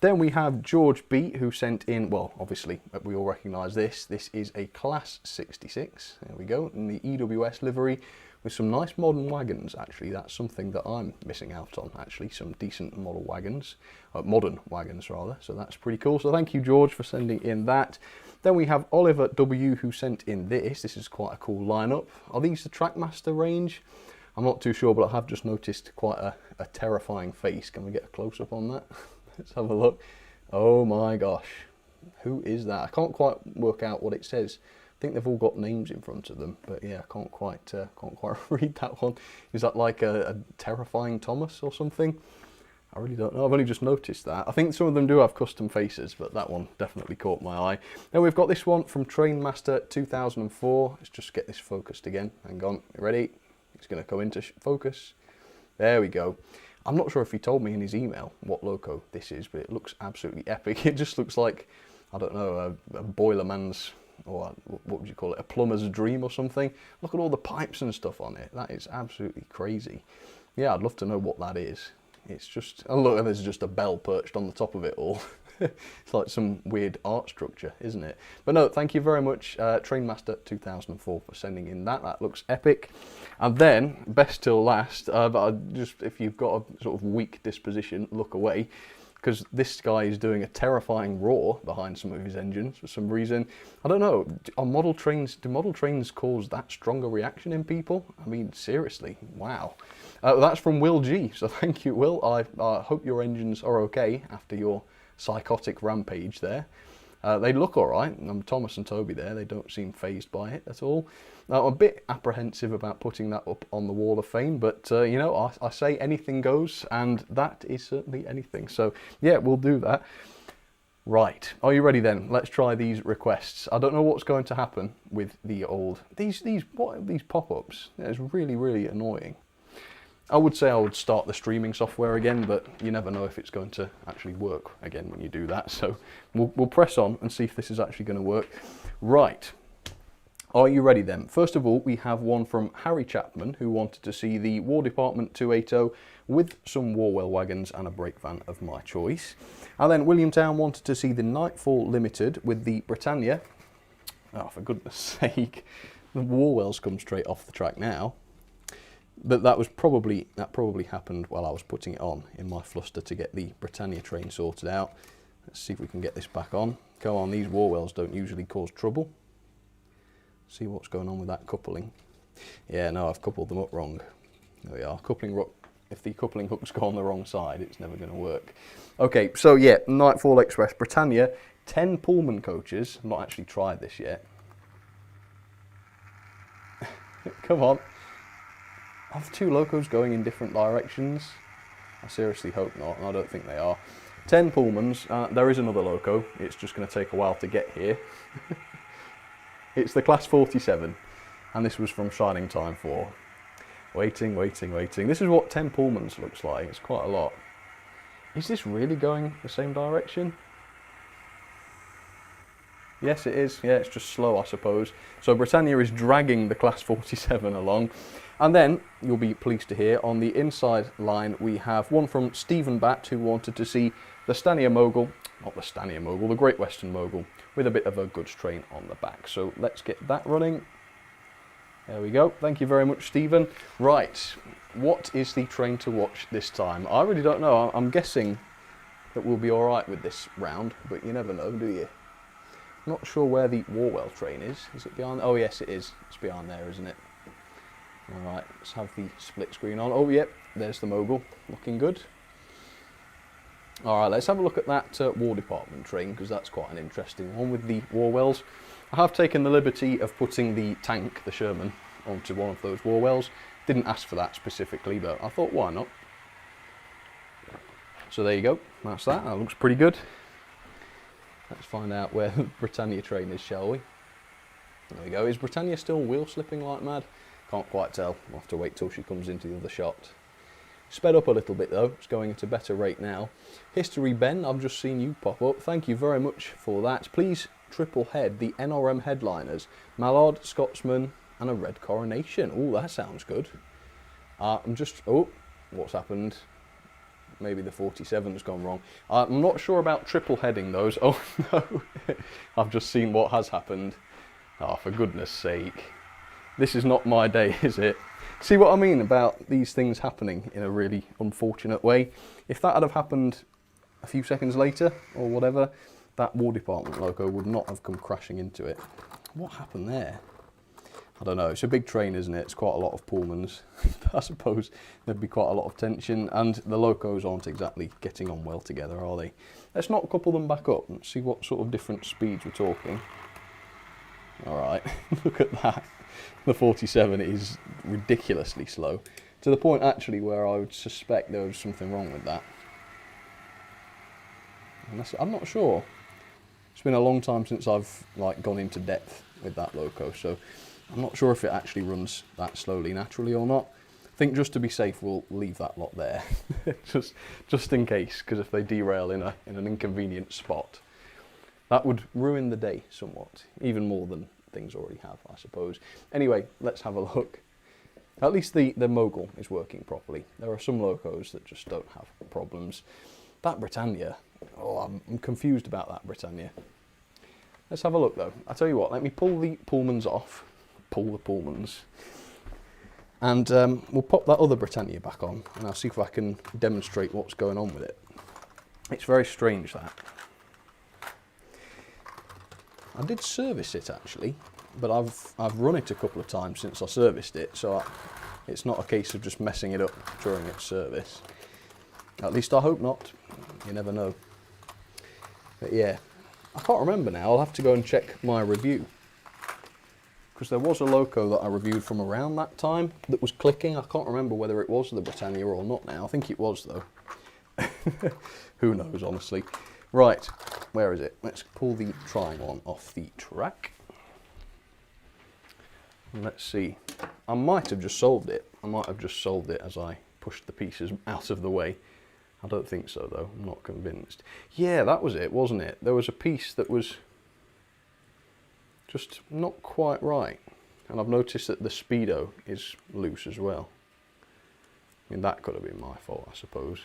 Then we have George B, who sent in, well, obviously, we all recognise this. This is a Class 66. There we go, in the EWS livery with some nice modern wagons, actually. That's something that I'm missing out on, actually, some decent model wagons, modern wagons, rather. So that's pretty cool. So thank you, George, for sending in that. Then we have Oliver W, who sent in this. This is quite a cool lineup. Are these the Trackmaster range? I'm not too sure, but I have just noticed quite a terrifying face. Can we get a close-up on that? Let's have a look. Oh my gosh, who is that? I can't quite work out what it says. I think they've all got names in front of them, but yeah, I can't quite read that one. Is that like a terrifying Thomas or something? I really don't know. I've only just noticed that. I think some of them do have custom faces, but that one definitely caught my eye. Then we've got this one from Trainmaster 2004. Let's just get this focused again. Hang on, ready? It's going to come into focus. There we go. I'm not sure if he told me in his email what loco this is, but it looks absolutely epic. It just looks like, I don't know, a boilerman's, or what would you call it, a plumber's dream or something. Look at all the pipes and stuff on it. That is absolutely crazy. Yeah, I'd love to know what that is. It's just, oh look, there's just a bell perched on the top of it all. It's like some weird art structure, isn't it? But no, thank you very much, Trainmaster 2004, for sending in that. That looks epic. And then, best till last, but just if you've got a sort of weak disposition, look away, because this guy is doing a terrifying roar behind some of his engines for some reason. I don't know, do model trains cause that stronger reaction in people? I mean, seriously, wow. That's from Will G, so thank you, Will. I hope your engines are okay after your psychotic rampage there. They look alright. Thomas and Toby there, they don't seem phased by it at all. I'm a bit apprehensive about putting that up on the wall of fame, but you know, I say anything goes, and that is certainly anything. So yeah, we'll do that. Right, are you ready then? Let's try these requests. I don't know what's going to happen with the old, these pop-ups. It's really, really annoying. I would say I would start the streaming software again, but you never know if it's going to actually work again when you do that. So we'll press on and see if this is actually going to work. Right, are you ready then? First of all, we have one from Harry Chapman, who wanted to see the War Department 280 with some Warwell wagons and a brake van of my choice. And then William Town wanted to see the Nightfall Limited with the Britannia. Oh, for goodness sake, the Warwells come straight off the track now. But that probably happened while I was putting it on in my fluster to get the Britannia train sorted out. Let's see if we can get this back on. Come on, these Warwells don't usually cause trouble. See what's going on with that coupling. Yeah, no, I've coupled them up wrong. There we are. If the coupling hooks go on the wrong side, it's never going to work. Okay, so yeah, Nightfall Express Britannia, 10 Pullman coaches. I've not actually tried this yet. Come on. Are the two locos going in different directions? I seriously hope not, and I don't think they are. 10 Pullmans. There is another loco. It's just going to take a while to get here. It's the Class 47, and this was from Shining Time 4. Waiting, waiting, waiting. This is what 10 Pullmans looks like. It's quite a lot. Is this really going the same direction? Yes, it is. Yeah, it's just slow, I suppose. So Britannia is dragging the Class 47 along. And then, you'll be pleased to hear, on the inside line we have one from Stephen Batt, who wanted to see the Stania Mogul, not the Stania Mogul, the Great Western Mogul, with a bit of a goods train on the back. So let's get that running. There we go. Thank you very much, Stephen. Right, what is the train to watch this time? I really don't know. I'm guessing that we'll be all right with this round, but you never know, do you? I'm not sure where the Warwell train is. Is it behind? Oh, yes, it is. It's behind there, isn't it? Alright, let's have the split screen on. Oh, yep, there's the Mogul, looking good. Alright, let's have a look at that War Department train, because that's quite an interesting one with the Warwells. I have taken the liberty of putting the tank, the Sherman, onto one of those Warwells. Didn't ask for that specifically, but I thought, why not? So there you go, that's that. That looks pretty good. Let's find out where the Britannia train is, shall we? There we go. Is Britannia still wheel slipping like mad? Can't quite tell. We'll have to wait till she comes into the other shot. Sped up a little bit though. It's going at a better rate now. History Ben, I've just seen you pop up. Thank you very much for that. Please triple head the NRM headliners. Mallard, Scotsman and a red coronation. Oh, that sounds good. Oh, what's happened? Maybe the 47's gone wrong. I'm not sure about triple heading those. Oh no, I've just seen what has happened. Oh, for goodness sake. This is not my day, is it? See what I mean about these things happening in a really unfortunate way? If that had have happened a few seconds later, or whatever, that War Department logo would not have come crashing into it. What happened there? I don't know, it's a big train, isn't it? It's quite a lot of Pullmans. I suppose there'd be quite a lot of tension, and the locos aren't exactly getting on well together, are they? Let's not couple them back up and see what sort of different speeds we're talking. Alright, look at that. The 47 is ridiculously slow, to the point actually where I would suspect there was something wrong with that. I'm not sure. It's been a long time since I've gone into depth with that loco, so I'm not sure if it actually runs that slowly naturally or not. I think just to be safe we'll leave that lot there, just in case, because if they derail in an inconvenient spot, that would ruin the day somewhat, even more than things already have, I suppose. Anyway, let's have a look. At least the mogul is working properly. There are some locos that just don't have problems. That Britannia, oh, I'm confused about that Britannia. Let's have a look though. I'll tell you what, let me pull the Pullmans off. Pull the Pullmans. And we'll pop that other Britannia back on and I'll see if I can demonstrate what's going on with it. It's very strange, that. I did service it actually, but I've run it a couple of times since I serviced it, so it's not a case of just messing it up during its service. At least I hope not. You never know. But yeah, I can't remember now. I'll have to go and check my review. Because there was a loco that I reviewed from around that time that was clicking. I can't remember whether it was the Britannia or not now. I think it was though. Who knows, honestly. Right, where is it? Let's pull the trying one off the track. Let's see. I might have just solved it. I might have just solved it as I pushed the pieces out of the way. I don't think so though. I'm not convinced. Yeah, that was it, wasn't it? There was a piece that was just not quite right. And I've noticed that the speedo is loose as well. I mean, that could have been my fault, I suppose.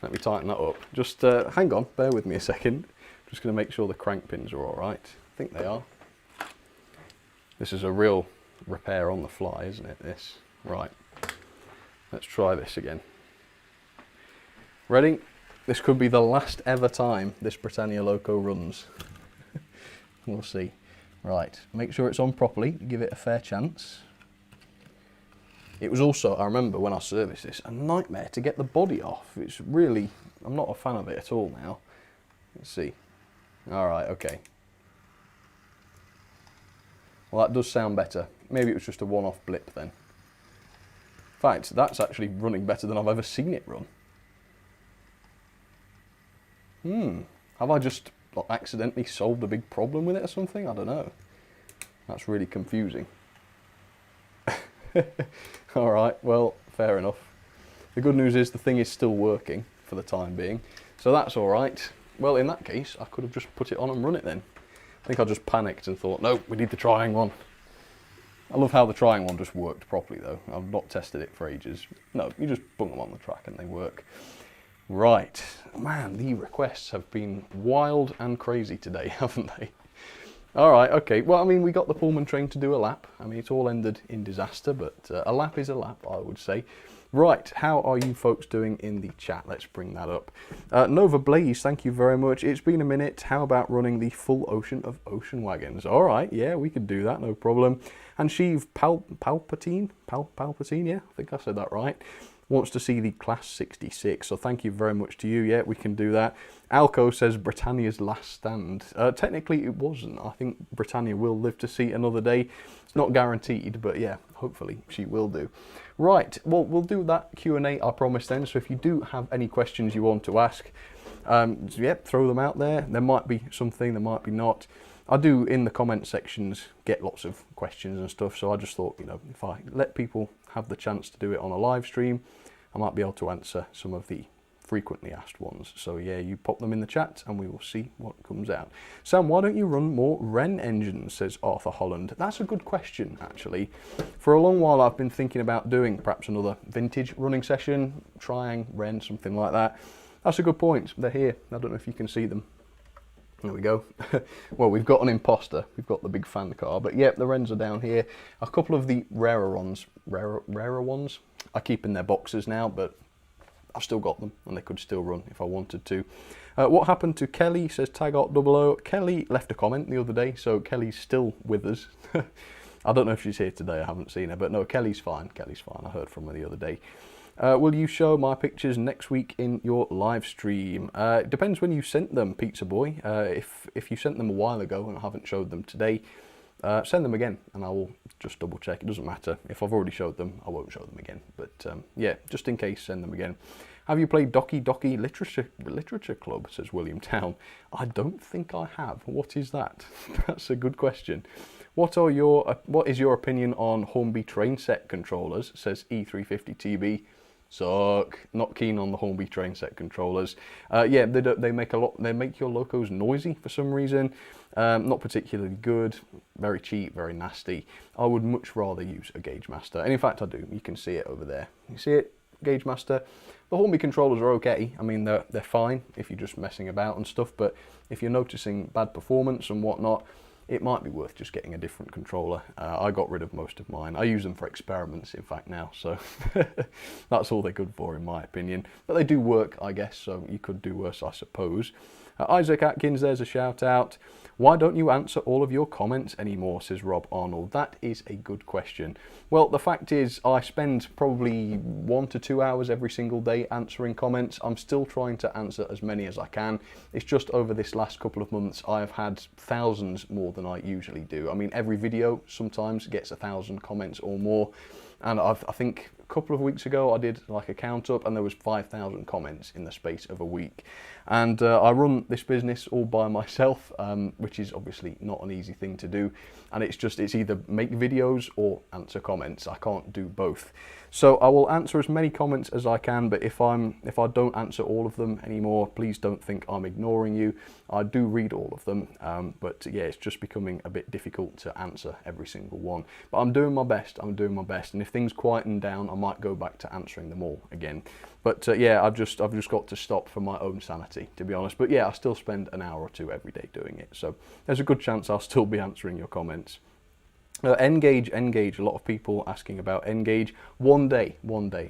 Let me tighten that up. Just hang on, bear with me a second. Just going to make sure the crank pins are all right. I think they are. This is a real repair on the fly, isn't it, this? Right, let's try this again. Ready? This could be the last ever time this Britannia loco runs. We'll see. Right, make sure it's on properly, give it a fair chance. It was also, I remember when I serviced this, a nightmare to get the body off. It's really, I'm not a fan of it at all now. Let's see. Alright, okay. Well, that does sound better. Maybe it was just a one-off blip then. In fact, that's actually running better than I've ever seen it run. Have I just accidentally solved a big problem with it or something? I don't know. That's really confusing. Alright, well, fair enough. The good news is the thing is still working for the time being, so that's alright. Well, in that case, I could have just put it on and run it then. I think I just panicked and thought, no, we need the trying one. I love how the trying one just worked properly though. I've not tested it for ages. No, you just bung them on the track and they work. Right, man, the requests have been wild and crazy today, haven't they? Alright, okay, well, I mean, we got the Pullman train to do a lap. I mean, it all ended in disaster, but a lap is a lap, I would say. Right, how are you folks doing in the chat? Let's bring that up. Nova Blaze, thank you very much. It's been a minute. How about running the full ocean of ocean wagons? Alright, yeah, we could do that, no problem. And Sheev Palpatine, yeah, I think I said that right. Wants to see the Class 66, so thank you very much to you. Yeah, we can do that. Alco says Britannia's last stand. Technically it wasn't. I think Britannia will live to see another day. It's not guaranteed, but yeah, hopefully she will do. Right, well, we'll do that Q&A, I promise then, so if you do have any questions you want to ask, yeah, throw them out there. There might be something, there might be not. I do, in the comment sections, get lots of questions and stuff, so I just thought, you know, if I let people have the chance to do it on a live stream, I might be able to answer some of the frequently asked ones. So yeah, you pop them in the chat and we will see what comes out. Sam, why don't you run more Wren engines, says Arthur Holland. That's a good question, actually. For a long while I've been thinking about doing perhaps another vintage running session, trying Wren, something like that. That's a good point. They're here. I don't know if you can see them. There we go. Well, we've got an imposter. We've got the big fan car, but yeah, the Wrens are down here. A couple of the rarer ones, I keep in their boxes now, but I've still got them and they could still run if I wanted to. What happened to Kelly, says Taggart00. Kelly left a comment the other day, so Kelly's still with us. I don't know if she's here today, I haven't seen her, but no, Kelly's fine. Kelly's fine. I heard from her the other day. Will you show my pictures next week in your live stream? It depends when you sent them, Pizza Boy. If you sent them a while ago and I haven't showed them today, send them again and I will just double check. It doesn't matter. If I've already showed them, I won't show them again. But yeah, just in case, send them again. Have you played Doki Doki Literature Club, says William Town. I don't think I have. What is that? That's a good question. What is your opinion on Hornby train set controllers, says E350TB. Suck. Not keen on the Hornby train set controllers. Yeah, they make your locos noisy for some reason. Not particularly good. Very cheap, very nasty. I would much rather use a Gauge Master, and in fact I do. You can see it over there. You see it, Gauge Master. The Hornby controllers are okay. I mean, they're fine if you're just messing about and stuff. But if you're noticing bad performance and whatnot, it might be worth just getting a different controller. I got rid of most of mine. I use them for experiments, in fact, now, so that's all they're good for, in my opinion. But they do work, I guess, so you could do worse, I suppose. Isaac Atkins, there's a shout out. Why don't you answer all of your comments anymore, says Rob Arnold. That is a good question. Well, the fact is, I spend probably 1 to 2 hours every single day answering comments. I'm still trying to answer as many as I can. It's just over this last couple of months, I've had thousands more than I usually do. I mean, every video sometimes gets 1,000 comments or more. And I think a couple of weeks ago I did like a count up and there was 5,000 comments in the space of a week. And I run this business all by myself, which is obviously not an easy thing to do. And it's either make videos or answer comments. I can't do both. So I will answer as many comments as I can, but if I don't answer all of them anymore, please don't think I'm ignoring you. I do read all of them, but yeah, it's just becoming a bit difficult to answer every single one. But I'm doing my best, and if things quieten down, I might go back to answering them all again. But yeah, I've just got to stop for my own sanity, to be honest. But yeah, I still spend an hour or two every day doing it, so there's a good chance I'll still be answering your comments. N-Gauge, a lot of people asking about N-Gauge. One day,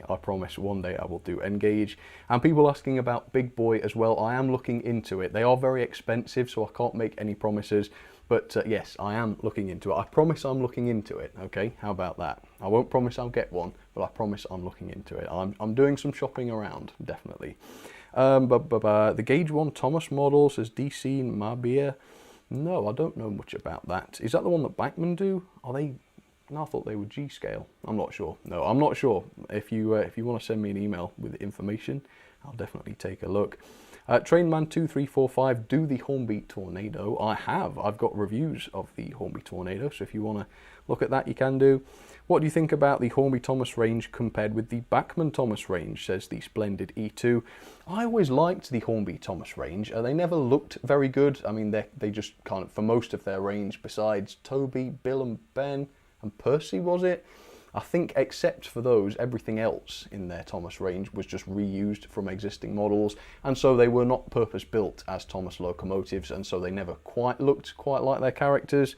I promise, one day I will do N-Gauge. And people asking about Big Boy as well. I am looking into it. They are very expensive, so I can't make any promises. But yes, I am looking into it. I promise I'm looking into it, okay? How about that? I won't promise I'll get one, but I promise I'm looking into it. I'm doing some shopping around, definitely. The Gauge 1 Thomas model, says DC Mabia. No, I don't know much about that. Is that the one that Bachmann do? Are they? No, I thought they were G-scale. I'm not sure. No, I'm not sure. If you want to send me an email with information, I'll definitely take a look. Trainman2345, do the Hornby Tornado. I have. I've got reviews of the Hornby Tornado, so if you want to look at that, you can do. What do you think about the Hornby Thomas range compared with the Bachmann Thomas range, says the Splendid E2. I always liked the Hornby Thomas range. They never looked very good. I mean, they just kind of, for most of their range, besides Toby, Bill and Ben and Percy, was it? I think except for those, everything else in their Thomas range was just reused from existing models, and so they were not purpose-built as Thomas locomotives, and so they never quite looked quite like their characters,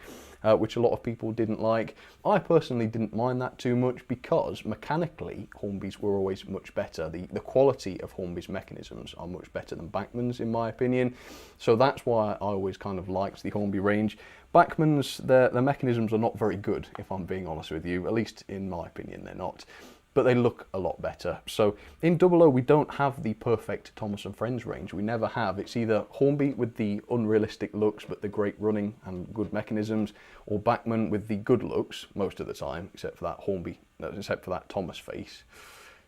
which a lot of people didn't like. I personally didn't mind that too much because mechanically Hornby's were always much better. The quality of Hornby's mechanisms are much better than Bachmann's in my opinion, so that's why I always kind of liked the Hornby range. Bachmann's, their mechanisms are not very good, if I'm being honest with you, at least in my opinion they're not, but they look a lot better. So in 00 we don't have the perfect Thomas and Friends range, we never have. It's either Hornby with the unrealistic looks but the great running and good mechanisms, or Bachmann with the good looks most of the time, except for that Thomas face,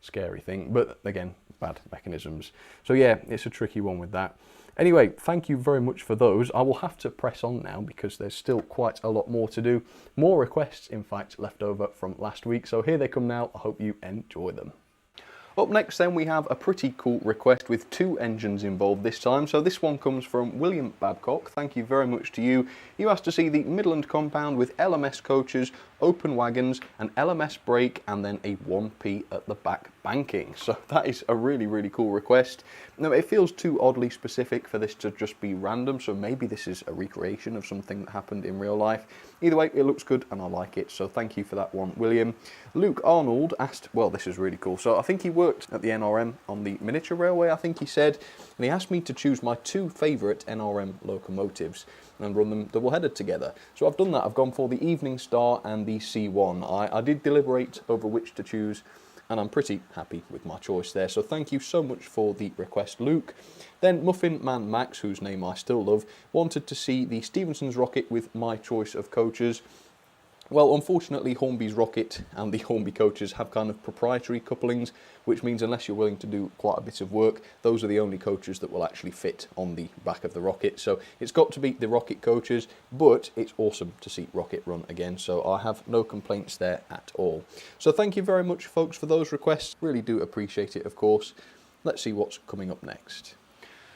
scary thing, but again, bad mechanisms. So yeah, it's a tricky one with that. Anyway, thank you very much for those. I will have to press on now because there's still quite a lot more to do. More requests, in fact, left over from last week. So here they come now. I hope you enjoy them. Up next then we have a pretty cool request with 2 engines involved this time. So this one comes from William Babcock. Thank you very much to you. You asked to see the Midland compound with LMS coaches, open wagons, an LMS brake, and then a 1P at the back banking. So that is a really, really cool request. Now it feels too oddly specific for this to just be random, so maybe this is a recreation of something that happened in real life. Either way, it looks good and I like it, so thank you for that one, William. Luke Arnold asked, well, this is really cool. So I think he worked at the NRM on the miniature railway, I think he said, and he asked me to choose my 2 favourite NRM locomotives and run them double-headed together. So I've done that. I've gone for the Evening Star and the C1. I did deliberate over which to choose, and I'm pretty happy with my choice there. So thank you so much for the request, Luke. Then Muffin Man Max, whose name I still love, wanted to see the Stephenson's rocket with my choice of coaches. Well, unfortunately, Hornby's rocket and the Hornby coaches have kind of proprietary couplings, which means unless you're willing to do quite a bit of work, those are the only coaches that will actually fit on the back of the rocket. So it's got to be the rocket coaches, but it's awesome to see rocket run again, so I have no complaints there at all. So thank you very much, folks, for those requests. Really do appreciate it, of course. Let's see what's coming up next.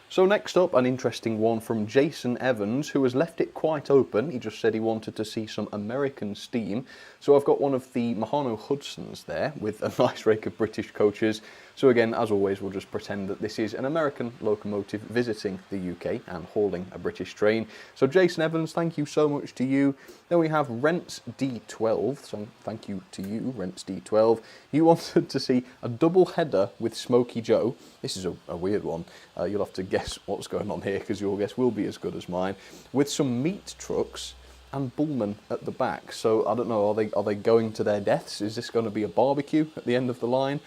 So next up, an interesting one from Jason Evans, who has left it quite open. He just said he wanted to see some American steam. So I've got one of the Mahano Hudsons there with a nice rake of British coaches. So again, as always, we'll just pretend that this is an American locomotive visiting the UK and hauling a British train. So Jason Evans, thank you so much to you. Then we have Rents D12, so thank you to you, Rents D12. You wanted to see a double header with Smokey Joe. This is a weird one. You'll have to guess what's going on here because your guess will be as good as mine. With some meat trucks and Bullman at the back. So I don't know, are they going to their deaths? Is this going to be a barbecue at the end of the line?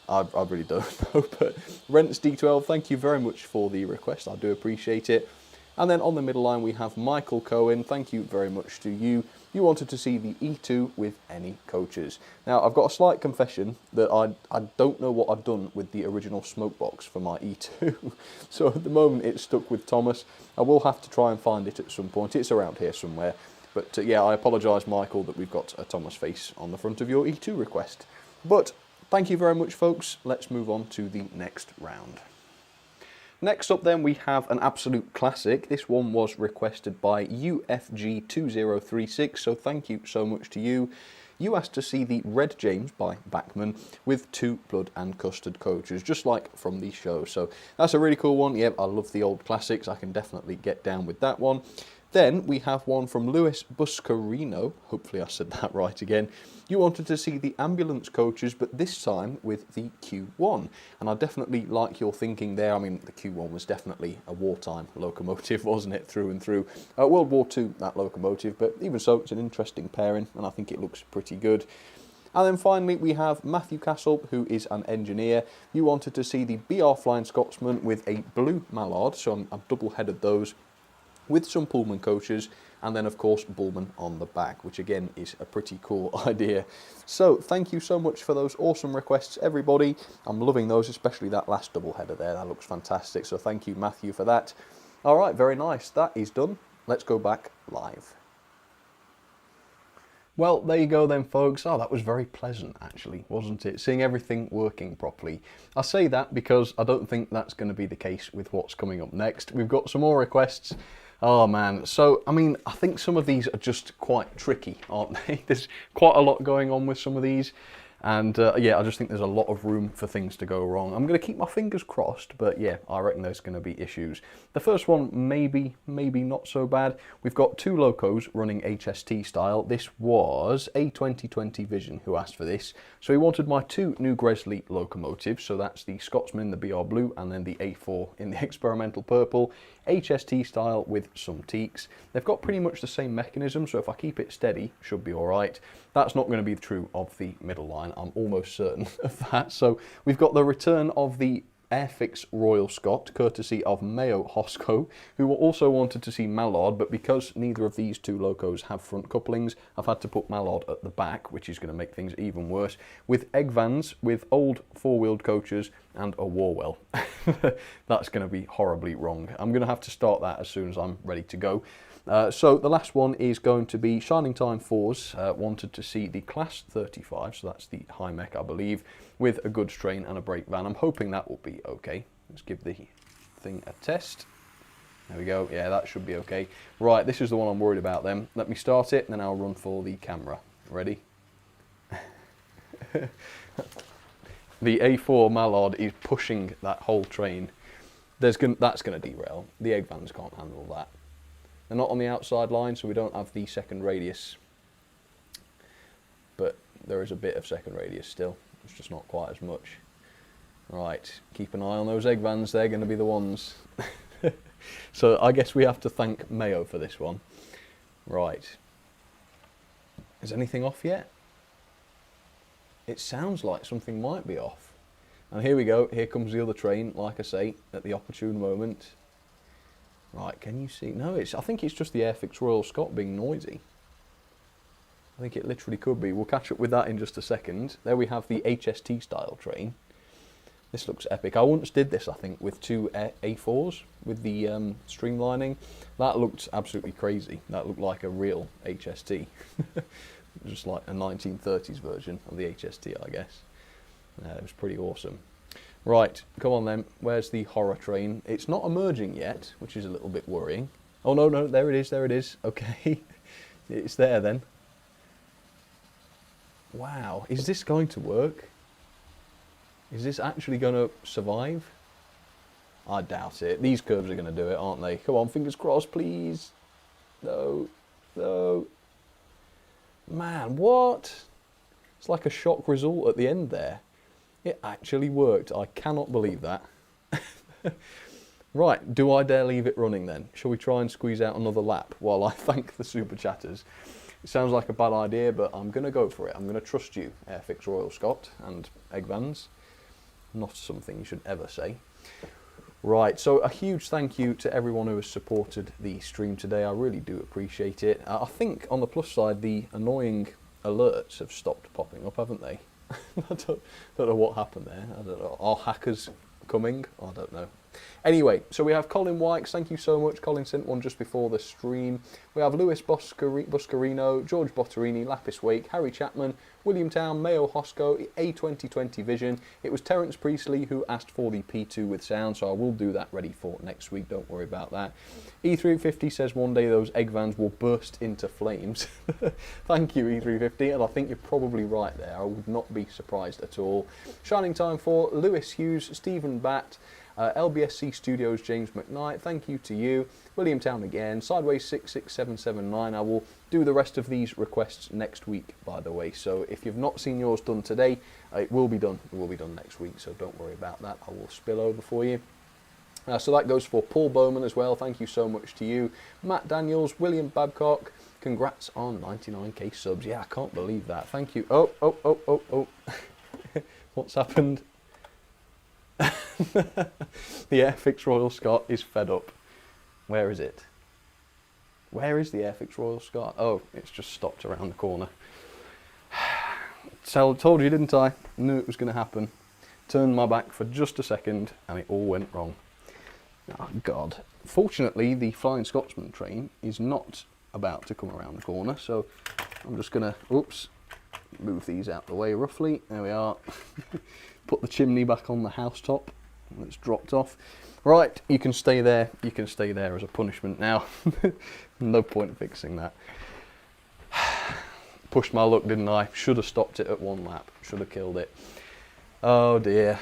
I really don't know, but Rents D12, thank you very much for the request. I do appreciate it. And then on the middle line we have Michael Cohen. Thank you very much to you. You wanted to see the E2 with any coaches. Now I've got a slight confession that I don't know what I've done with the original smoke box for my E2. So at the moment it's stuck with Thomas. I will have to try and find it at some point. It's around here somewhere. But yeah, I apologise, Michael, that we've got a Thomas face on the front of your E2 request. But thank you very much, folks. Let's move on to the next round. Next up then we have an absolute classic. This one was requested by UFG2036, so thank you so much to you. You asked to see the Red James by Bachmann with 2 blood and custard coaches, just like from the show. So that's a really cool one. Yep, I love the old classics. I can definitely get down with that one. Then we have one from Luis Buscarino, hopefully I said that right again. You wanted to see the ambulance coaches, but this time with the Q1. And I definitely like your thinking there. I mean, the Q1 was definitely a wartime locomotive, wasn't it, through and through. World War II, that locomotive, but even so, it's an interesting pairing, and I think it looks pretty good. And then finally, we have Matthew Castle, who is an engineer. You wanted to see the BR Flying Scotsman with a blue mallard, so I've double-headed those, with some Pullman coaches, and then of course Bullman on the back, which again is a pretty cool idea. So thank you so much for those awesome requests, everybody. I'm loving those, especially that last double header there. That looks fantastic, so thank you, Matthew, for that. All right, very nice. That is done. Let's go back live. Well, there you go then, folks. Oh, that was very pleasant, actually, wasn't it? Seeing everything working properly. I say that because I don't think that's going to be the case with what's coming up next. We've got some more requests. Oh man, so I mean, I think some of these are just quite tricky, aren't they? There's quite a lot going on with some of these, and yeah, I just think there's a lot of room for things to go wrong. I'm going to keep my fingers crossed, but yeah, I reckon there's going to be issues. The first one, maybe not so bad. We've got 2 locos running HST style. This was a 2020 Vision who asked for this. So he wanted my 2 new Gresley locomotives, so that's the Scotsman in the BR Blue and then the A4 in the Experimental Purple, HST style with some teaks. They've got pretty much the same mechanism, so if I keep it steady, should be all right. That's not going to be true of the middle line, I'm almost certain of that. So we've got the return of the Airfix Royal Scot, courtesy of Mayo Hosco, who also wanted to see Mallard, but because neither of these 2 locos have front couplings, I've had to put Mallard at the back, which is going to make things even worse, with egg vans, with old 4-wheeled coaches, and a Warwell. That's going to be horribly wrong. I'm going to have to start that as soon as I'm ready to go. So the last one is going to be Shining Time 4s, wanted to see the Class 35, so that's the high mech I believe, with a goods train and a brake van. I'm hoping that will be okay. Let's give the thing a test. There we go, yeah, that should be okay. Right, this is the one I'm worried about then. Let me start it and then I'll run for the camera. Ready? The A4 Mallard is pushing that whole train. That's going to derail. The egg vans can't handle that. They're not on the outside line, so we don't have the second radius. But there is a bit of second radius still. It's just not quite as much. Right, keep an eye on those egg vans. They're going to be the ones. So I guess we have to thank Mayo for this one. Right. Is anything off yet? It sounds like something might be off. And here we go. Here comes the other train, like I say, at the opportune moment. Right, can you see? No, I think it's just the Airfix Royal Scot being noisy. I think it literally could be. We'll catch up with that in just a second. There we have the HST style train. This looks epic. I once did this, I think, with two A4s with the streamlining. That looked absolutely crazy. That looked like a real HST. Just like a 1930s version of the HST, I guess. It was pretty awesome. Right, come on then. Where's the horror train? It's not emerging yet, which is a little bit worrying. Oh, no, there it is. Okay, it's there then. Wow, is this going to work? Is this actually going to survive? I doubt it. These curves are going to do it, aren't they? Come on, fingers crossed, please. No. Man, what? It's like a shock result at the end there. It actually worked. I cannot believe that. Right, do I dare leave it running then? Shall we try and squeeze out another lap while I thank the super chatters? It sounds like a bad idea, but I'm going to go for it. I'm going to trust you, Airfix Royal Scott and Eggvans. Not something you should ever say. Right, so a huge thank you to everyone who has supported the stream today. I really do appreciate it. I think on the plus side, the annoying alerts have stopped popping up, haven't they? I don't know what happened there. I don't know. Are hackers coming? I don't know. Anyway, so we have Colin Wykes. Thank you so much. Colin sent one just before the stream. We have Lewis Buscarino, George Botterini, Lapis Wake, Harry Chapman, William Town, Mayo Hosco, A2020 Vision. It was Terence Priestley who asked for the P2 with sound, so I will do that ready for next week. Don't worry about that. E350 says one day those egg vans will burst into flames. Thank you, E350, and I think you're probably right there. I would not be surprised at all. Shining time for Lewis Hughes, Stephen Batt, LBSC Studios, James McKnight, thank you to you. William Town again, Sideways 66779. I will do the rest of these requests next week, by the way. So if you've not seen yours done today, it will be done. It will be done next week, so don't worry about that. I will spill over for you. So that goes for Paul Bowman as well. Thank you so much to you. Matt Daniels, William Babcock, congrats on 99k subs. Yeah, I can't believe that. Thank you. Oh. What's happened? The Airfix Royal Scott is fed up. Where is it? Where is the Airfix Royal Scott? Oh, it's just stopped around the corner. So I told you, didn't I? Knew it was going to happen. Turned my back for just a second and it all went wrong. Oh, God. Fortunately, the Flying Scotsman train is not about to come around the corner, so I'm just going to, move these out the way roughly. There we are. Put the chimney back on the housetop. It's dropped off. Right, you can stay there. You can stay there as a punishment now. No point fixing that. Pushed my luck, didn't I? Should have stopped it at one lap. Should have killed it. Oh dear.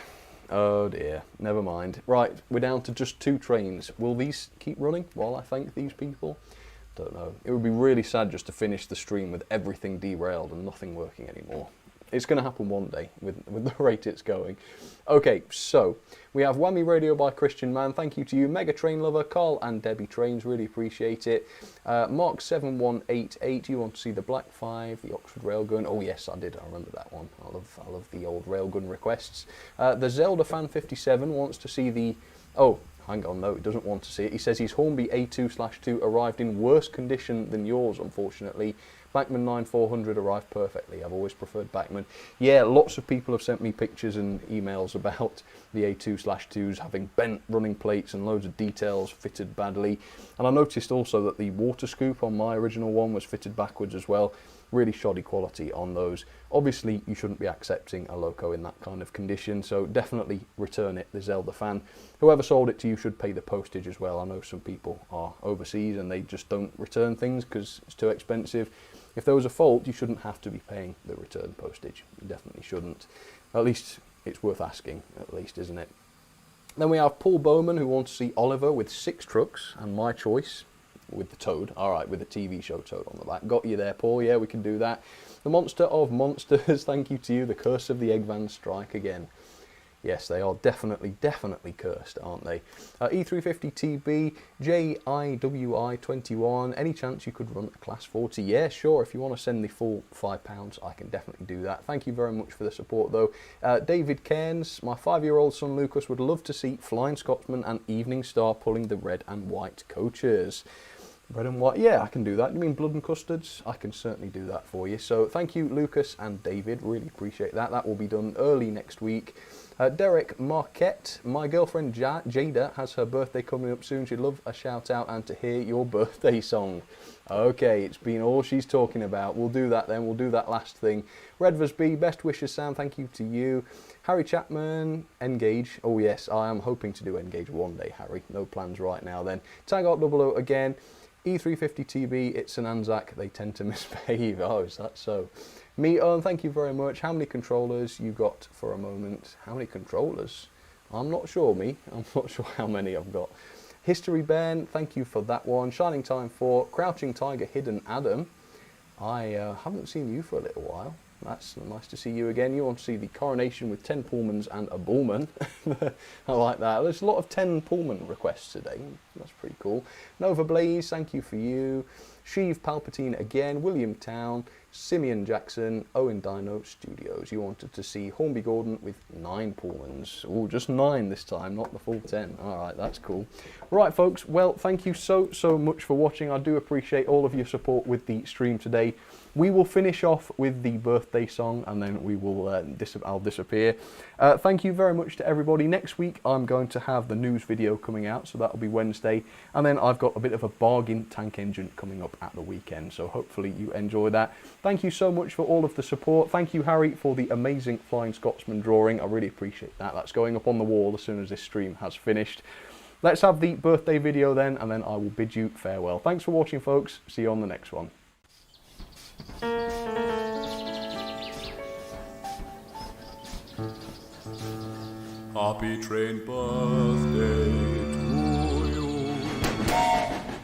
Oh dear. Never mind. Right, we're down to just 2 trains. Will these keep running while I thank these people? Don't know. It would be really sad just to finish the stream with everything derailed and nothing working anymore. It's going to happen one day with the rate it's going. Okay, so we have Whammy Radio by Christian Man. Thank you to you, Mega Train Lover, Carl and Debbie Trains. Really appreciate it. Mark 7188. You want to see the Black 5, the Oxford Railgun? Oh yes, I did. I remember that one. I love the old Railgun requests. The Zelda Fan 57 wants to see the. Oh, hang on, no, he doesn't want to see it. He says his Hornby A2/2 arrived in worse condition than yours, unfortunately. Bachmann 9400 arrived perfectly. I've always preferred Bachmann. Yeah, lots of people have sent me pictures and emails about the A2/2s having bent running plates and loads of details fitted badly. And I noticed also that the water scoop on my original one was fitted backwards as well. Really shoddy quality on those. Obviously, you shouldn't be accepting a loco in that kind of condition, so definitely return it, the Zelda Fan. Whoever sold it to you should pay the postage as well. I know some people are overseas and they just don't return things because it's too expensive. If there was a fault, you shouldn't have to be paying the return postage. You definitely shouldn't. At least it's worth asking, at least, isn't it? Then we have Paul Bowman, who wants to see Oliver with 6 trucks, and my choice with the Toad. All right, with the TV show Toad on the back. Got you there, Paul. Yeah, we can do that. The Monster of Monsters, thank you to you. The Curse of the Egg Van strike again. Yes, they are definitely cursed, aren't they? E350TB, JIWI21, any chance you could run a Class 40? Yeah, sure, if you want to send the full £5, I can definitely do that. Thank you very much for the support, though. David Cairns, my 5-year-old son Lucas would love to see Flying Scotsman and Evening Star pulling the red and white coaches. Bread and white, yeah, I can do that. You mean blood and custards? I can certainly do that for you. So thank you, Lucas and David. Really appreciate that. That will be done early next week. Derek Marquette, my girlfriend Jada has her birthday coming up soon. She'd love a shout out and to hear your birthday song. Okay, it's been all she's talking about. We'll do that then. We'll do that last thing. Redvers B, best wishes, Sam. Thank you to you. Harry Chapman, Engage. Oh yes, I am hoping to do Engage one day, Harry. No plans right now then. Taggart 00 again. E350TB, it's an Anzac, they tend to misbehave. Oh, is that so? Me, Owen, thank you very much. How many controllers you got for a moment? How many controllers? I'm not sure, me. I'm not sure how many I've got. History Ben, thank you for that one. Shining Time 4, Crouching Tiger, Hidden Adam. I haven't seen you for a little while. That's nice to see you again. You want to see the coronation with 10 Pullmans and a Bullman. I like that. There's a lot of 10 Pullman requests today. That's pretty cool. Nova Blaze, thank you for you. Sheev Palpatine again. William Town. Simeon Jackson. Owen Dino Studios. You wanted to see Hornby Gordon with 9 Pullmans. Oh, just 9 this time, not the full 10. Alright, that's cool. Right, folks. Well, thank you so much for watching. I do appreciate all of your support with the stream today. We will finish off with the birthday song and then we will I'll disappear. Thank you very much to everybody. Next week I'm going to have the news video coming out, so that'll be Wednesday, and then I've got a bit of a bargain tank engine coming up at the weekend, so hopefully you enjoy that. Thank you so much for all of the support. Thank you, Harry, for the amazing Flying Scotsman drawing. I really appreciate that. That's going up on the wall as soon as this stream has finished. Let's have the birthday video then, and then I will bid you farewell. Thanks for watching, folks. See you on the next one. Happy train birthday to you.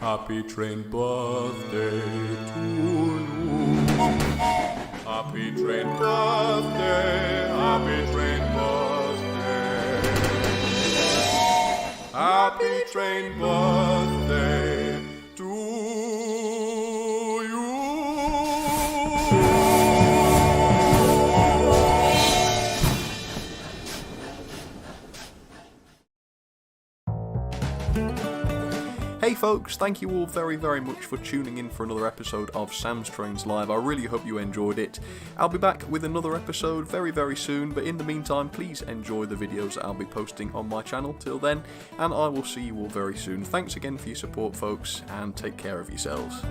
Happy train birthday to you. Happy train birthday, happy train birthday. Happy train birthday to you. Hey folks, thank you all very much for tuning in for another episode of Sam's Trains Live. I really hope you enjoyed it. I'll be back with another episode very soon, but in the meantime, please enjoy the videos that I'll be posting on my channel till then, and I will see you all very soon. Thanks again for your support, folks, and take care of yourselves.